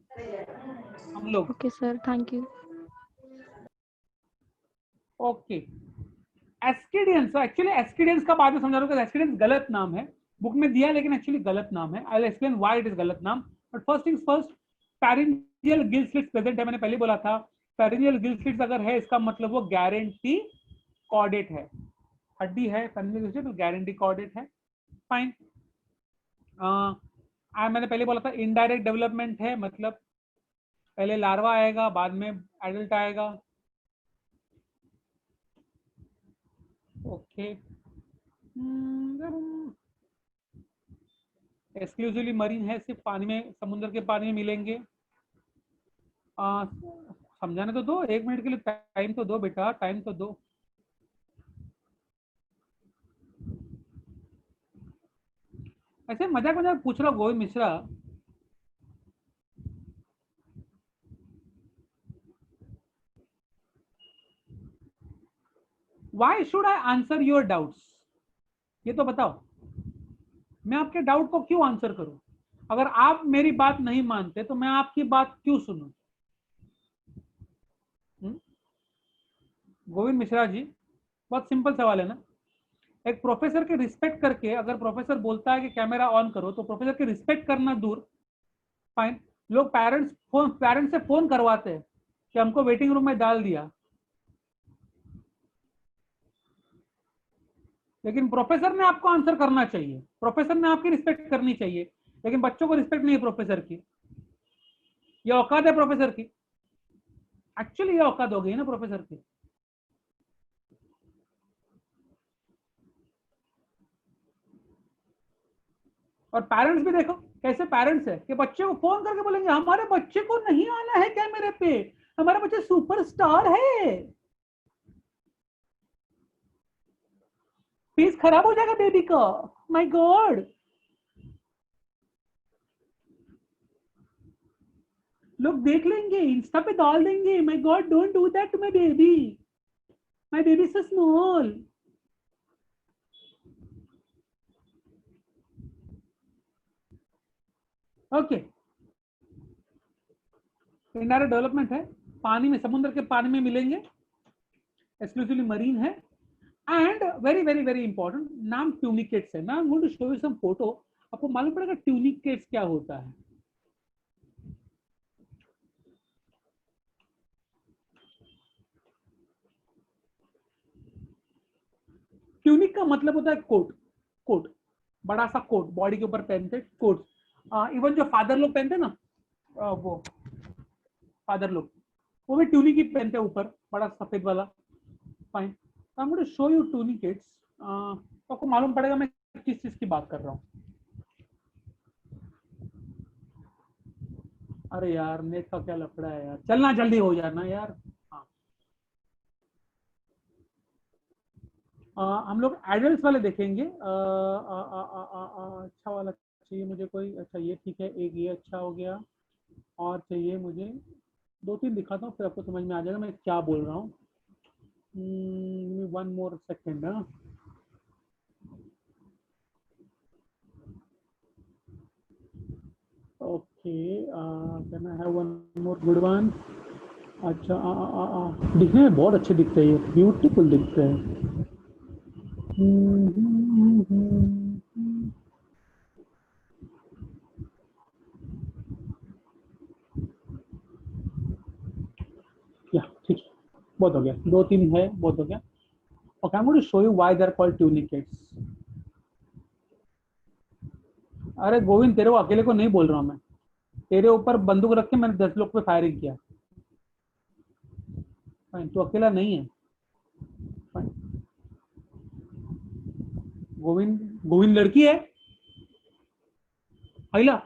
हम लोग। Okay sir, thank you. Okay, ascidians, actually ascidians का बाद में समझा रहा हूँ, एस्किडियंस गलत नाम है, बुक में दिया लेकिन एक्चुअली गलत नाम है। I will explain why it is गलत नाम, but first things first, pharyngeal gill slits present है, मैंने पहले बोला था। पैरिंजियल गिल स्लिट्स अगर है, इसका मतलब वो गारंटी कॉर्डेट है, हड्डी है, पैरिंजियल गिल तो गारंटी कॉर्डेट है, फाइन। मैंने पहले बोला था इनडायरेक्ट डेवलपमेंट है, मतलब पहले लार्वा आएगा, बाद में एडल्ट आएगा, ओके। एक्सक्लूसिवली मरीन है, सिर्फ पानी में, समुद्र के पानी में मिलेंगे। समझाने तो दो, 1 मिनट के लिए टाइम तो दो बेटा, टाइम तो दो। ऐसे मजाक मजाक पूछ रहा Govind Mishra. Why should I answer your doubts? ये तो बताओ, मैं आपके डाउट को क्यों आंसर करूं? अगर आप मेरी बात नहीं मानते तो मैं आपकी बात क्यों सुनूं? गोविंद मिश्रा जी, बहुत सिंपल सवाल है ना। एक प्रोफेसर के रिस्पेक्ट करके, अगर प्रोफेसर बोलता है कि कैमरा ऑन करो, तो प्रोफेसर के रिस्पेक्ट करना दूर, फाइन। लोग पेरेंट्स से फोन करवाते हैं कि हमको वेटिंग रूम में डाल दिया, लेकिन प्रोफेसर ने आपको आंसर करना चाहिए, प्रोफेसर ने आपकी रिस्पेक्ट करनी चाहिए, लेकिन बच्चों को रिस्पेक्ट नहीं है प्रोफेसर की। ये औकात है प्रोफेसर की, एक्चुअली ये औकात हो गई ना प्रोफेसर की। और पेरेंट्स भी देखो कैसे पेरेंट्स है कि बच्चे को फोन करके बोलेंगे हमारे बच्चे को नहीं आना है कैमरे पे, हमारा बच्चा सुपरस्टार है, फेस खराब हो जाएगा बेबी का, माय गॉड। लोग देख लेंगे, इंस्टा पे डाल देंगे, my god don't do that to my baby so small. Okay, indirect development है, पानी में, समुद्र के पानी में मिलेंगे, एक्सक्लूसिवली मरीन है। And very very very important नाम ट्यूनिकेट्स है। मैं going to show you some photo, आपको मालूम पड़ेगा ट्यूनिकेट्स क्या होता है। ट्यूनिक का मतलब होता है कोट, कोट, बड़ा सा कोट बॉडी के ऊपर पहनते कोट। इवन जो फादर लोग पहनते हैं ना, वो फादर लोग वो भी ट्यूनिक ही पहनते हैं ऊपर, बड़ा सफेद वाला। Fine, I am going to show you tunicates. तो आपको मालूम पड़ेगा मैं किस चीज की बात कर रहा हूँ। अरे यार नेट का क्या लफड़ा है यार, चलना जल्दी हो जाना यार। हाँ, हम लोग एडल्ट वाले देखेंगे। अच्छा वाला चाहिए मुझे कोई, अच्छा ये ठीक है, एक ये अच्छा हो गया, और चाहिए मुझे दो तीन दिखाता हूँ फिर आपको समझ में आ जाएगा मैं क्या बोल रहा हूँ। One more second. Okay, can I have one more good one. अच्छा, दिखने में बहुत अच्छे दिखते हैं, ये ब्यूटीफुल दिखते हैं। या ठीक है, बहुत हो गया, दो तीन है, बहुत हो गया। Okay, I am going to show you why they are called tunicates. अरे गोविंद, तेरे को अकेले को नहीं बोल रहा हूँ मैं, तेरे ऊपर बंदूक रख के मैंने 10 लोग पे फायरिंग किया। फाइन, तू अकेला नहीं है। फाइन, गोविंद, गोविंद लड़की है अहिला।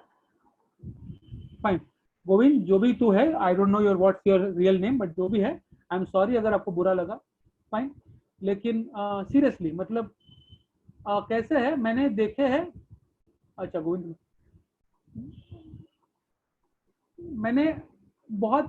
फाइन, गोविंद जो भी तू है, आई don't know your what's your real name, but जो भी है आई एम सॉरी अगर आपको बुरा लगा। फाइन, लेकिन सीरियसली मतलब कैसे है, मैंने देखे हैं। अच्छा गोविंद, मैंने बहुत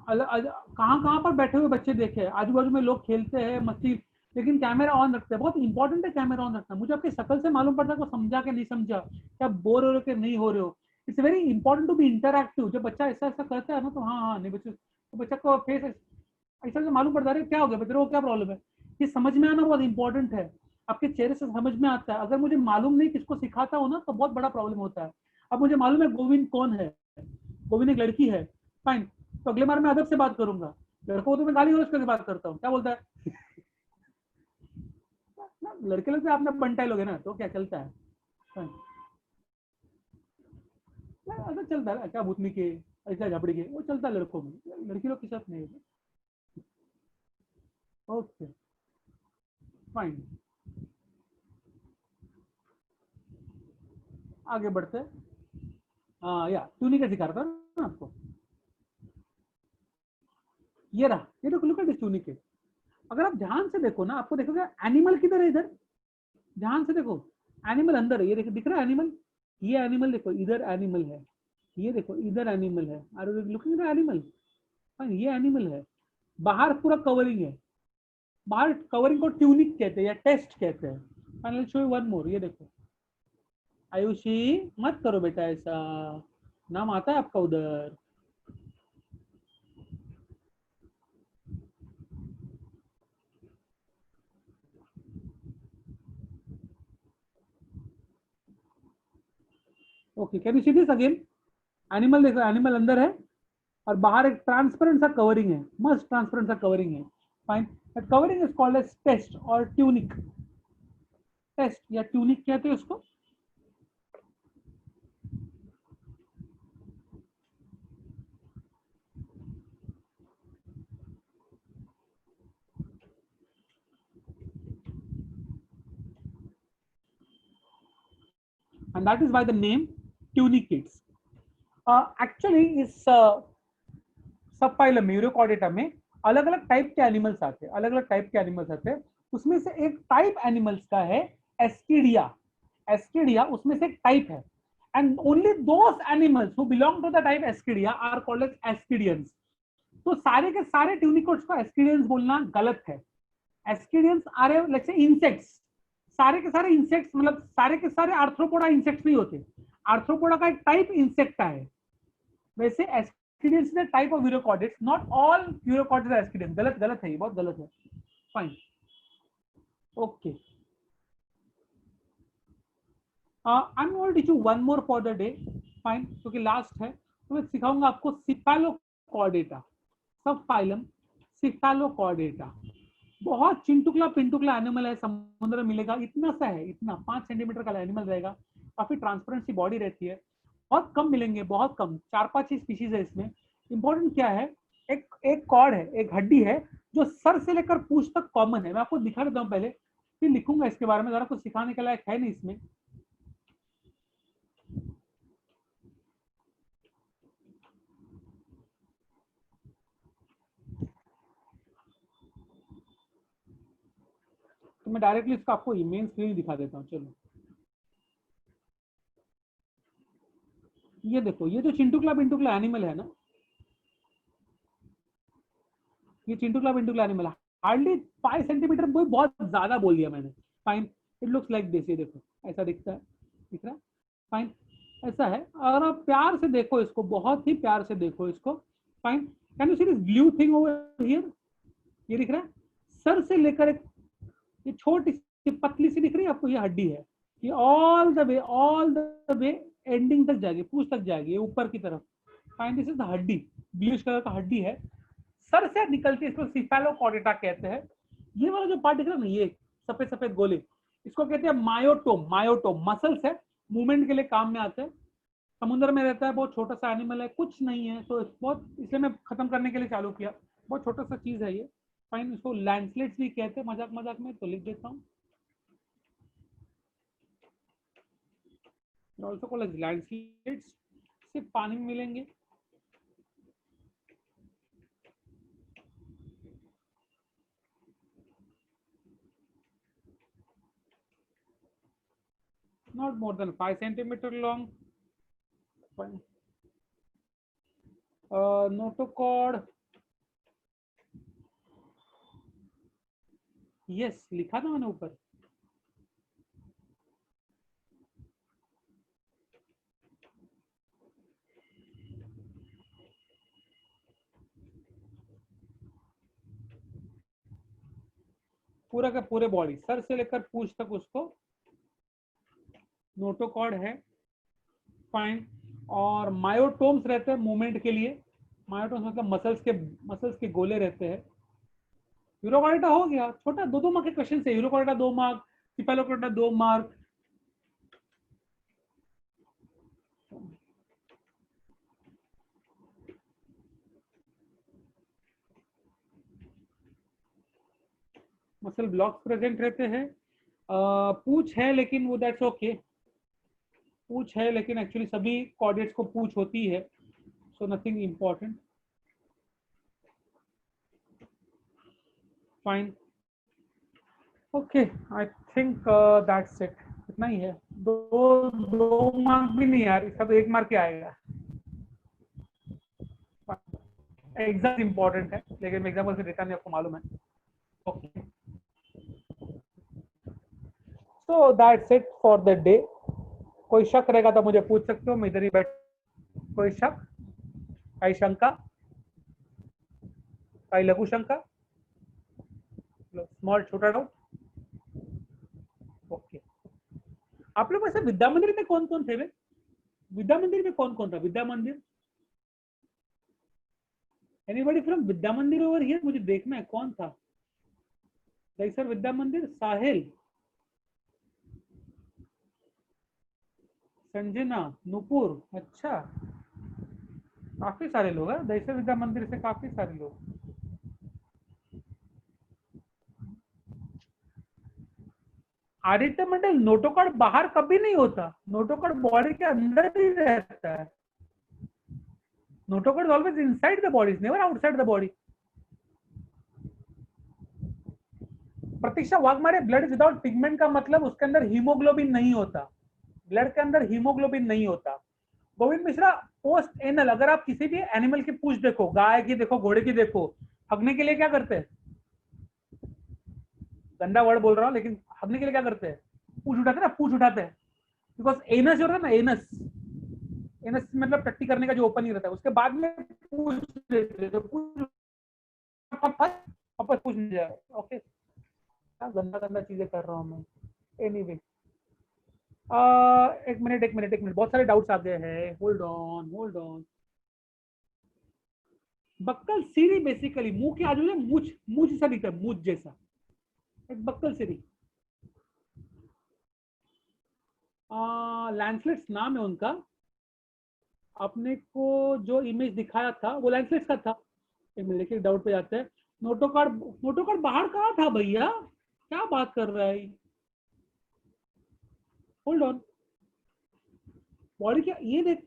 कहाँ कहाँ पर बैठे हुए बच्चे देखे, आजू बाजू में लोग खेलते हैं मस्ती, लेकिन कैमरा ऑन रखते हैं। बहुत इंपॉर्टेंट है कैमरा ऑन रखना, मुझे आपकी शक्ल से मालूम पड़ता है को समझा के नहीं समझा, क्या बोर हो रहे हो कि नहीं हो रहे हो। It's very important to be interactive. जब बच्चा ऐसा ऐसा करता है ना, तो हाँ हाँ नहीं बच्चे, तो बच्चा को फेस ऐसा से मालूम पड़ता है क्या हो गया बच्चे को, क्या प्रॉब्लम है, ये समझ में आना बहुत इंपॉर्टेंट है। आपके चेहरे से समझ में आता है। अगर मुझे मालूम नहीं किसको सिखाता हो ना, तो बहुत बड़ा प्रॉब्लम होता है। अब मुझे मालूम है गोविंद कौन है, गोविंद एक लड़की है। फाइन, तो अगले बार मैं अदब से बात करूंगा। लड़कों को तो मैं गाली गलौज करके बात करता हूँ, क्या बोलता है ना, लड़के लोग आपने बंटाई लोग है ना, तो क्या चलता है। Fine. ऐसा चलता है क्या, भूतनी के ऐसा झपड़ी के वो चलता है लड़कों में, लड़की लोग के साथ नहीं। ओके, फाइन, आगे बढ़ते हैं। या तू नहीं क्या सिखा रहा था ना आपको, ये रहा, ये देखो, लुक एट दिस टूनिक। अगर आप ध्यान से देखो ना, आपको देखोगे एनिमल किधर है इधर, ध्यान से देखो, एनिमल अंदर है, ये देखो दिख रहा है एनिमल, ये एनिमल देखो, इधर एनिमल है, ये देखो इधर एनिमल है, are you looking at animal. ये एनिमल है, बाहर पूरा कवरिंग है, बाहर कवरिंग को ट्यूनिक कहते हैं या टेस्ट कहते हैं। फाइनल शो वन मोर, ये देखो, आयुषी मत करो बेटा ऐसा, नाम आता है आपका उधर। Okay, can you see this again, animal देखो, एनिमल अंदर है और बाहर एक ट्रांसपेरेंट सा कवरिंग है, मस्त ट्रांसपेरेंट सा कवरिंग है। Fine, that covering is called as test or tunic, test या ट्यूनिक कहते हैं उसको। and that is why the name tunicates. Actually इस सब फाइलम में यूरोकॉर्डेटा में अलग अलग टाइप के एनिमल्स आते हैं, अलग अलग टाइप के एनिमल्स आते हैं। उसमें से एक टाइप एनिमल्स का है एस्किडिया। एस्किडिया उसमें से एक टाइप है, and only those animals who belong to the type ascidia are called as ascidians. तो सारे के सारे ट्यूनिकोड्स को एस्किडियंस बोलना गलत है। एस्किडियंस आर लेट्स से इंसेक्ट्स, सारे के सारे इंसेक्ट्स, मतलब सारे के सारे आर्थ्रोपोडा इंसेक्ट्स नहीं होते। आर्थ्रोपोडा का एक टाइप इंसेक्ट है, वैसे ascidians is a type of urochordates, not all urochordates are ascidians. गलत गलत है, ये बहुत गलत है। Fine, okay. I am going to teach you one more for the day, fine, क्योंकि लास्ट है। तो मैं सिखाऊंगा आपको सिफेलोकॉर्डेटा, सब फाइलम सिफेलोकॉर्डेटा। बहुत चिंटुकला पिंटुकला एनिमल है, समुद्र में मिलेगा, इतना सा है, इतना 5 सेंटीमीटर का एनिमल रहेगा, काफी ट्रांसपेरेंट सी बॉडी रहती है, बहुत कम मिलेंगे, बहुत कम, 4-5 ही स्पीशीज है इसमें। इंपॉर्टेंट क्या है, एक कॉर्ड है, एक हड्डी है जो सर से लेकर पूंछ तक कॉमन है। मैं आपको दिखा देता हूँ पहले, फिर लिखूंगा इसके बारे में, जरा कुछ सिखाने के लायक है नहीं इसमें। तो मैं डायरेक्टली इसका आपको मेन स्क्रीन दिखा देता हूँ। चलो ये देखो, ये जो चिंटुकला पिंटुकला एनिमल है ना, ये चिंटुकला पिंटुकला एनिमल है, हार्डली 5 सेंटीमीटर, कोई बहुत ज्यादा बोल दिया मैंने। Fine, it looks like this, ये देखो ऐसा दिखता है, दिख रहा है? फाइन, ऐसा है। अगर आप प्यार से देखो इसको, बहुत ही प्यार से देखो इसको, fine, can you see this blue thing over here, ये दिख रहा है? सर से लेकर एक ये छोटी सी पतली सी दिख रही है आपको, ये हड्डी है, ये ऑल द वे एंडिंग तक जाएगी, पूंछ तक जाएगी, ये ऊपर की तरफ। फाइन, दिस इज द हड्डी, ब्लूइश कलर का हड्डी है, सर से निकलती है, इसको सिफेलोकॉर्डेटा कहते हैं। ये वाला जो पार्ट दिख रहा है ना, ये सफेद सफेद गोले, इसको कहते हैं मायोटोम। मायोटोम मसल्स है, मूवमेंट के लिए काम में आते हैं। समुद्र में रहता है, बहुत छोटा सा एनिमल है, कुछ नहीं है, तो बहुत, इसलिए मैं खत्म करने के लिए चालू किया, बहुत छोटा सा चीज है ये। फाइन, इसको लैंडस्लेट्स भी कहते हैं मजाक मजाक में, तो लिख देता हूँ, ऑल्सो कॉल्ड एज लैंडस्लेट्स। सिर्फ पानी में मिलेंगे। Not more than 5 centimeter long. Fine. Notochord. Yes, लिखा था मैंने ऊपर। पूरा का पूरे बॉडी, सर से लेकर पूंछ तक उसको नोटोकॉर्ड है। फाइन, और मायोटोम्स रहते हैं मूवमेंट के लिए। मायोटोम्स मतलब मसल्स के गोले रहते हैं। यूरोकॉर्डेटा हो गया, छोटा 2-2 मार्क के क्वेश्चन है। Urochordata 2 mark, cephalochordata 2 mark. Muscle blocks present रहते हैं। पूंछ है लेकिन वो दैट्स ओके, पूंछ है लेकिन एक्चुअली सभी कॉर्डेट्स को पूंछ होती है, so nothing important. Fine, okay, I think that's it, इतना ही है। दो मार्क भी नहीं यार, इसका तो 1 मार्क ही आएगा। एग्जाम इंपॉर्टेंट है, लेकिन मैं एग्जाम्पल से देता नहीं, आपको मालूम है। Okay, so that's it for the day. कोई शक रहेगा तो मुझे पूछ सकते हो, मैं इधर ही बैठ। कोई शक, कोई शंका, कोई लघु शंका, स्मॉल छोटा डाउट? ओके, आप लोग वैसे विद्या मंदिर में कौन कौन थे? विद्या मंदिर में कौन कौन था? विद्या मंदिर, एनीबॉडी फ्रॉम विद्या मंदिर ओवर हियर? मुझे देखना है कौन था। सर विद्या मंदिर, साहिल, संजना, नूपुर, अच्छा, काफी सारे लोग हैं दहीसर विद्या मंदिर से, काफी सारे लोग। आरिथमेटल नोटोकॉर्ड बाहर कभी नहीं होता, नोटोकॉर्ड बॉडी के अंदर ही रहता है. Notochord always inside the body, never outside the body. Pratiksha Waghmare, blood without pigment का मतलब उसके अंदर हीमोग्लोबिन नहीं होता, ब्लड के अंदर हीमोग्लोबिन नहीं होता. गोविंद मिश्रा, पोस्ट एनल, अगर आप किसी भी एनिमल की पूंछ देखो, गाय की देखो, घोड़े की देखो, हगने के लिए क्या करते हैं? गंदा वर्ड बोल रहा हूं, लेकिन हगने के लिए क्या करते हैं? पूंछ उठाते हैं ना, पूंछ उठाते हैं. बिकॉज एनस जो होता है ना, एनस, एनस मतलब टट्टी करने का जो ओपनिंग रहता है, उसके बाद में पूंछ देते हैं, तो पूंछ वापस पूंछ नहीं जाएगा. ओके, क्या गंदा गंदा चीजें कर रहा हूँ मैं. एनीवे, एक मिनट, बहुत सारे डाउट्स आ गए हैं. Hold on. Buccal cirri basically मुंह के आजू में मूछ मूछ जैसा दिखता है, मूछ जैसा, एक बक्कल सीरी. लैंसलेट्स नाम है उनका. आपने को जो इमेज दिखाया था वो लैंसलेट्स का था. एक मिनट, देखिए डाउट पे जाते हैं. नोटोकॉर्ड बाहर कहाँ था भैया, क्या बात कर रहा है? Hold on. बॉडी क्या, ये देख,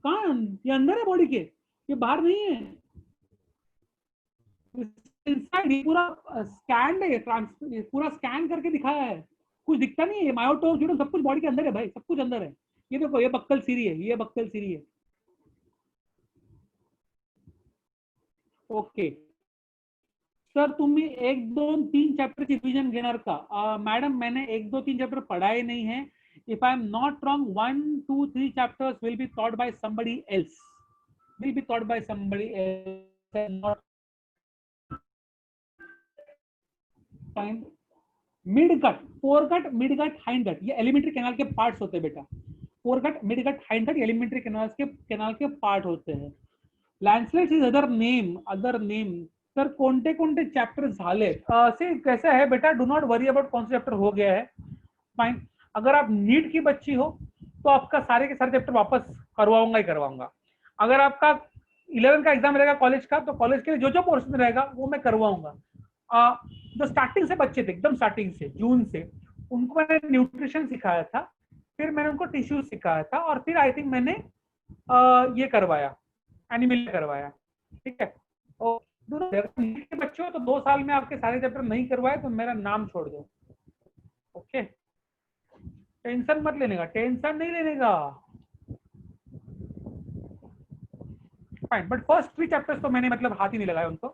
कहाँ, ये अंदर है बॉडी के, ये बाहर नहीं है. इनसाइड ये पूरा स्कैन है, पूरा स्कैन करके दिखाया है. कुछ दिखता नहीं है, ये मायोटोम जो सब कुछ बॉडी के अंदर है भाई, सब कुछ अंदर है. ये देखो, ये बक्कल सीरी है, ये बक्कल सीरी है. ओके सर, तुम्ही 1, 2, 3 चॅप्टरची रिव्हिजन घेणार का? मॅडम, मैंने 1, 2, 3 चैप्टर पढ़ाए नहीं है. If I am not wrong, 1, 2, 3 chapters will be taught by somebody else. Will be taught by somebody else. Not fine. Mid cut, four cut, mid cut, hind cut, ये एलिमेंट्री कैनाल के पार्ट्स होते हैं बेटा. Four cut, mid cut, hind cut alimentary canal के पार्ट होते हैं. लैंसलेट्स इज अदर नेम. सर कोणते कोणते चैप्टर झाले? से कैसा है बेटा, डू नॉट वरी अबाउट कौन सा चैप्टर हो गया है. फाइन. अगर आप नीट की बच्ची हो तो आपका सारे के सारे चैप्टर वापस करवाऊंगा. अगर आपका 11 का एग्जाम रहेगा कॉलेज का, तो कॉलेज के लिए जो पोर्शन रहेगा वो मैं करवाऊंगा. जो स्टार्टिंग से बच्चे थे, एकदम स्टार्टिंग से, जून से, उनको मैंने न्यूट्रिशन सिखाया था, फिर मैंने उनको टिश्यू सिखाया था, और फिर आई थिंक मैंने ये करवाया, एनिमल करवाया. ठीक है. और नीट के बच्चे हो तो 2 साल में आपके सारे चैप्टर नहीं करवाए तो मेरा नाम छोड़ दो. ओके, टेंशन मत लेने का, टेंशन नहीं लेने का. फाइन. बट फर्स्ट 3 चैप्टर्स तो मैंने मतलब हाथ ही नहीं लगाया उनको.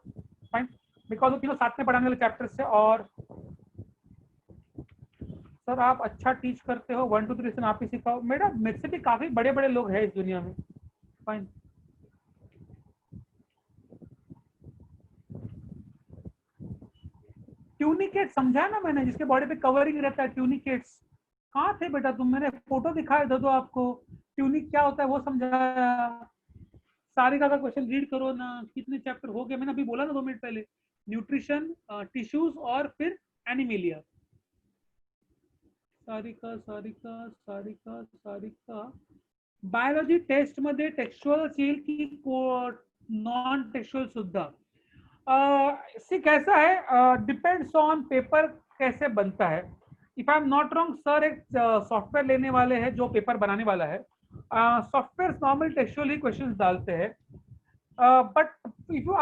फाइन, बिकॉज वो तीनों साथ में पढ़ाने वाले चैप्टर्स है. और सर आप अच्छा टीच करते हो, 1, 2, 3 से आप ही सिखाओ. मेरा मेरे से भी काफी बड़े बड़े लोग हैं इस दुनिया में. फाइन. ट्यूनिकेट समझा ना मैंने, जिसके बॉडी पे कवरिंग रहता है, ट्यूनिकेट्स. कहाँ थे बेटा तुम? मैंने फोटो दिखाया दो आपको, ट्यूनिक क्या होता है वो समझाया. सारिका का क्वेश्चन रीड करो ना. कितने चैप्टर हो गए? मैंने अभी बोला ना 2 मिनट पहले, न्यूट्रिशन, टिश्यूज और फिर एनिमेलिया. सारिका बायोलॉजी टेस्ट मध्ये टेक्स्चुअल असेल की नॉन टेक्स्चुअल सुद्धा? सी कैसा है, डिपेंड्स ऑन पेपर कैसे बनता है. If I am not wrong, sir एक सॉफ्टवेयर लेने वाले हैं जो पेपर बनाने वाला है. सॉफ्टवेयर नॉर्मल टेक्स्चुअल ही क्वेश्चंस डालते हैं. बट इफ यू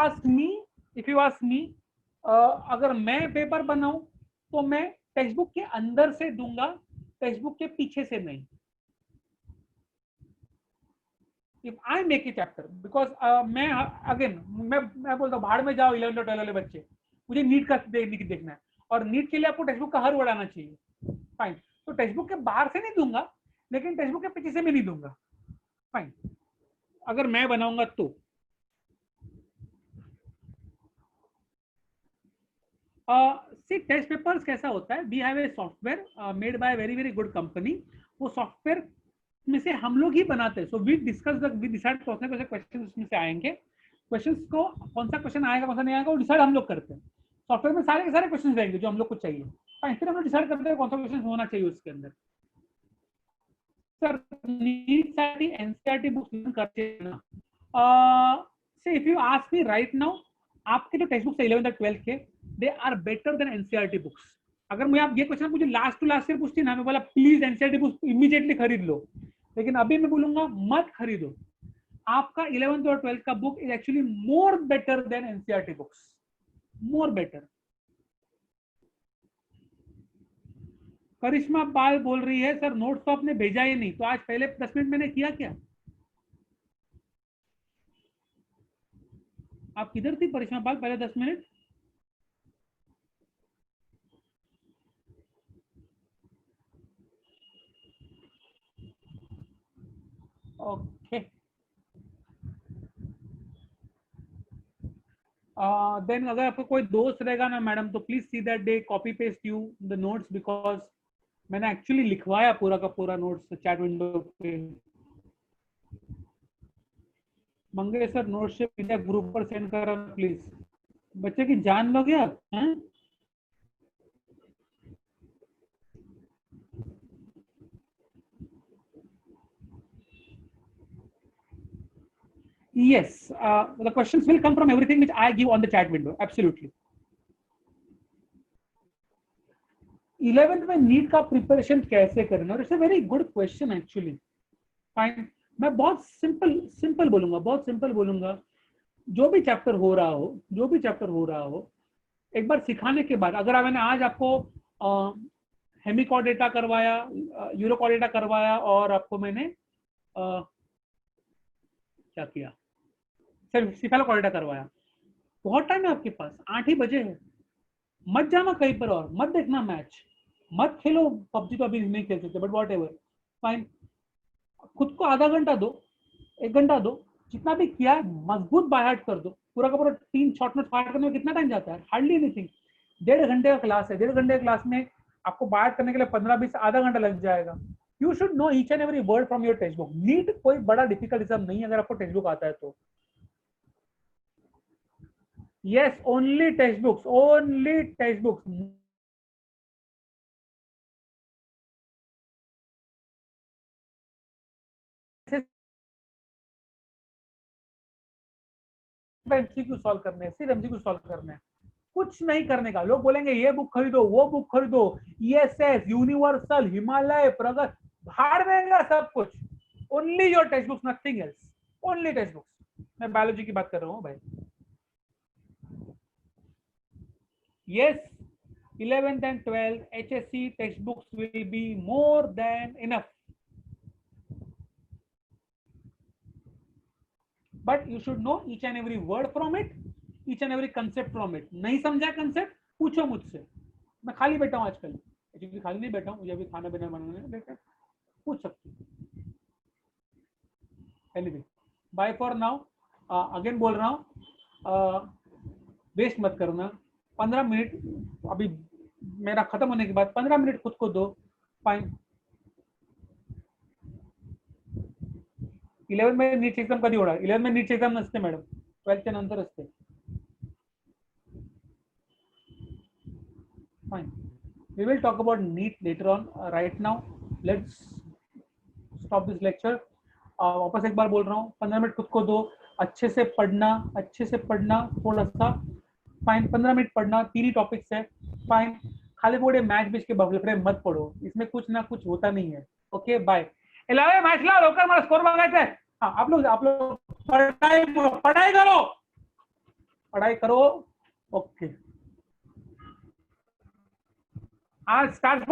आस्क मी, अगर मैं पेपर बनाऊं तो मैं टेक्स्ट बुक के अंदर से दूंगा, टेक्स्ट बुक के पीछे से नहीं. If I make a chapter, because मैं बोलता हूँ भाड़ में जाओ 11 और 12 वाले बच्चे, मुझे नीट का देखना है, और नीट के लिए आपको टेक्स्ट बुक का हर वर्ड आना चाहिए. फाइन. तो टेक्स्ट बुक के बाहर से नहीं दूंगा, लेकिन टेक्स्ट बुक के पीछे से भी नहीं दूंगा. फाइन, अगर मैं बनाऊंगा तो. सी टेस्ट पेपर्स कैसा होता है, we have a software made by very very good company. वो सॉफ्टवेयर में से हम लोग ही बनाते हैं. सो वी डिसाइड कौन से क्वेश्चन उसमें से आएंगे, क्वेश्चंस को कौन सा क्वेश्चन आएगा कौन सा नहीं आएगा वो डिसाइड हम लोग करते हैं. सॉफ्टवेयर में सारे के सारे क्वेश्चन रहेंगे जो हम लोग को चाहिए, फिर हम लोग डिसाइड करते हैं कौन सा क्वेश्चन होना चाहिए उसके अंदर. सर नीट साठी एनसीईआरटी बुक्स करते हैं ना. So if you ask me right now, आपके जो टेक्स्ट बुक्स है 11th और 12th के, they are better than NCERT books. अगर मुझे आप ये क्वेश्चन मुझे लास्ट टू लास्ट ईयर पूछती ना, मैं बोला प्लीज एनसीईआरटी बुक इमीडिएटली खरीद लो, लेकिन अभी मैं बोलूंगा मत खरीदो। आपका 11th और 12th का book is actually more better than NCERT books, more better. Karishma Pal बोल रही है सर नोट्स तो आपने भेजा ही नहीं, तो आज पहले 10 मिनट मैंने किया क्या? आप किधर थी करिश्मा पाल पहले 10 मिनट? ओके, देन अगर आपको कोई दोस्त रहेगा ना मैडम, तो please see that day copy paste you the notes, because मैंने एक्चुअली लिखवाया पूरा का पूरा नोट्स चैट विंडो पे। मंगेश सर नोट से पीडीएफ ग्रुप पर सेंड करा प्लीज। बच्चे की जान लोगे आप हैं? Yes, the questions will come from everything which I give on the chat window. Absolutely. 11th में नीट का प्रिपरेशन कैसे करना? It's a very good question actually. Fine, मैं बहुत सिंपल बोलूंगा, बहुत सिंपल बोलूंगा। जो भी चैप्टर हो रहा हो, जो भी चैप्टर हो रहा हो, एक बार सिखाने के बाद, अगर मैंने आज आपको हेमिकॉर्ड डेटा करवाया, यूरोकॉर्ड डेटा करवाया, और आपको मैंने क्या किया, सिर्फ सिफेलोकॉर्ड डेटा करवाया, बहुत टाइम है आपके पास, 8 ही बजे है। मत जाना कहीं पर और मत देखना मैच, मत खेलो पबजी, तो अभी नहीं खेल सकते, बट वॉट एवर, फाइन। खुद को आधा घंटा दो, 1 घंटा दो, जितना भी किया है मजबूत बाय हार्ट कर दो। पूरा का पूरा 3 शॉर्ट नोट फायर करने में कितना टाइम जाता है? Hardly anything. 1.5 घंटे का क्लास है, 1.5 घंटे के क्लास में आपको बाय हार्ट करने के लिए 15-20 आधा घंटा लग जाएगा। You should know each and every word from your text book. NEET कोई बड़ा डिफिकल्टिज्म नहीं है अगर आपको टेक्स्ट बुक आता है तो। Yes, only text books, only text books. MCQ solve करने हैं, सिर्फ एमसीक्यू सॉल्व करने हैं, कुछ नहीं करने का। लोग बोलेंगे ये बुक खरीदो, वो बुक खरीदो, ईएसएस, यूनिवर्सल, हिमालय, प्रगत, भाड़ देगा सब कुछ। Only your text books, nothing else, only text books. मैं बायोलॉजी की बात कर रहा हूँ भाई। Yes, 11th and 12th HSC textbooks will be more than enough, but you should know each and every word from it, each and every concept from it. नहीं समझा कंसेप्ट, पूछो मुझसे। मैं खाली बैठा हूँ आजकल, एक्चुअली खाली नहीं बैठा हूँ, मुझे अभी खाना पीना बनाना है, लेकिन पूछ सकती हूँ। Anything, bye for now. Again बोल रहा हूँ, वेस्ट मत करना। 15 मिनट अभी मेरा खत्म होने के बाद 15 मिनट खुद को दो। फाइन। 11 में नीट एक्झाम कधी होणार? 11 में नीट एक्झाम नसते मॅडम, 12 च्या नंतर असते। Fine, we will talk about NEET later on. Right now let's stop this lecture. वापस एक बार बोल रहा हूँ, 15 मिनट खुद को दो, अच्छे से पढ़ना, अच्छे से पढ़ना थोड़ा सा। फाइन, 15 मिनट पढ़ना, 3 ही टॉपिक्स है। फाइन, खाली बोर्डे मैच बीच के बफड़े मत पढ़ो, इसमें कुछ ना कुछ होता नहीं है। Okay bye. इलावे मैचला लवकर मला स्कोर बघायचा आहे। हाँ, आप लोग पढ़ाई करो, पढ़ाई करो। ओके, आज स्टार्ट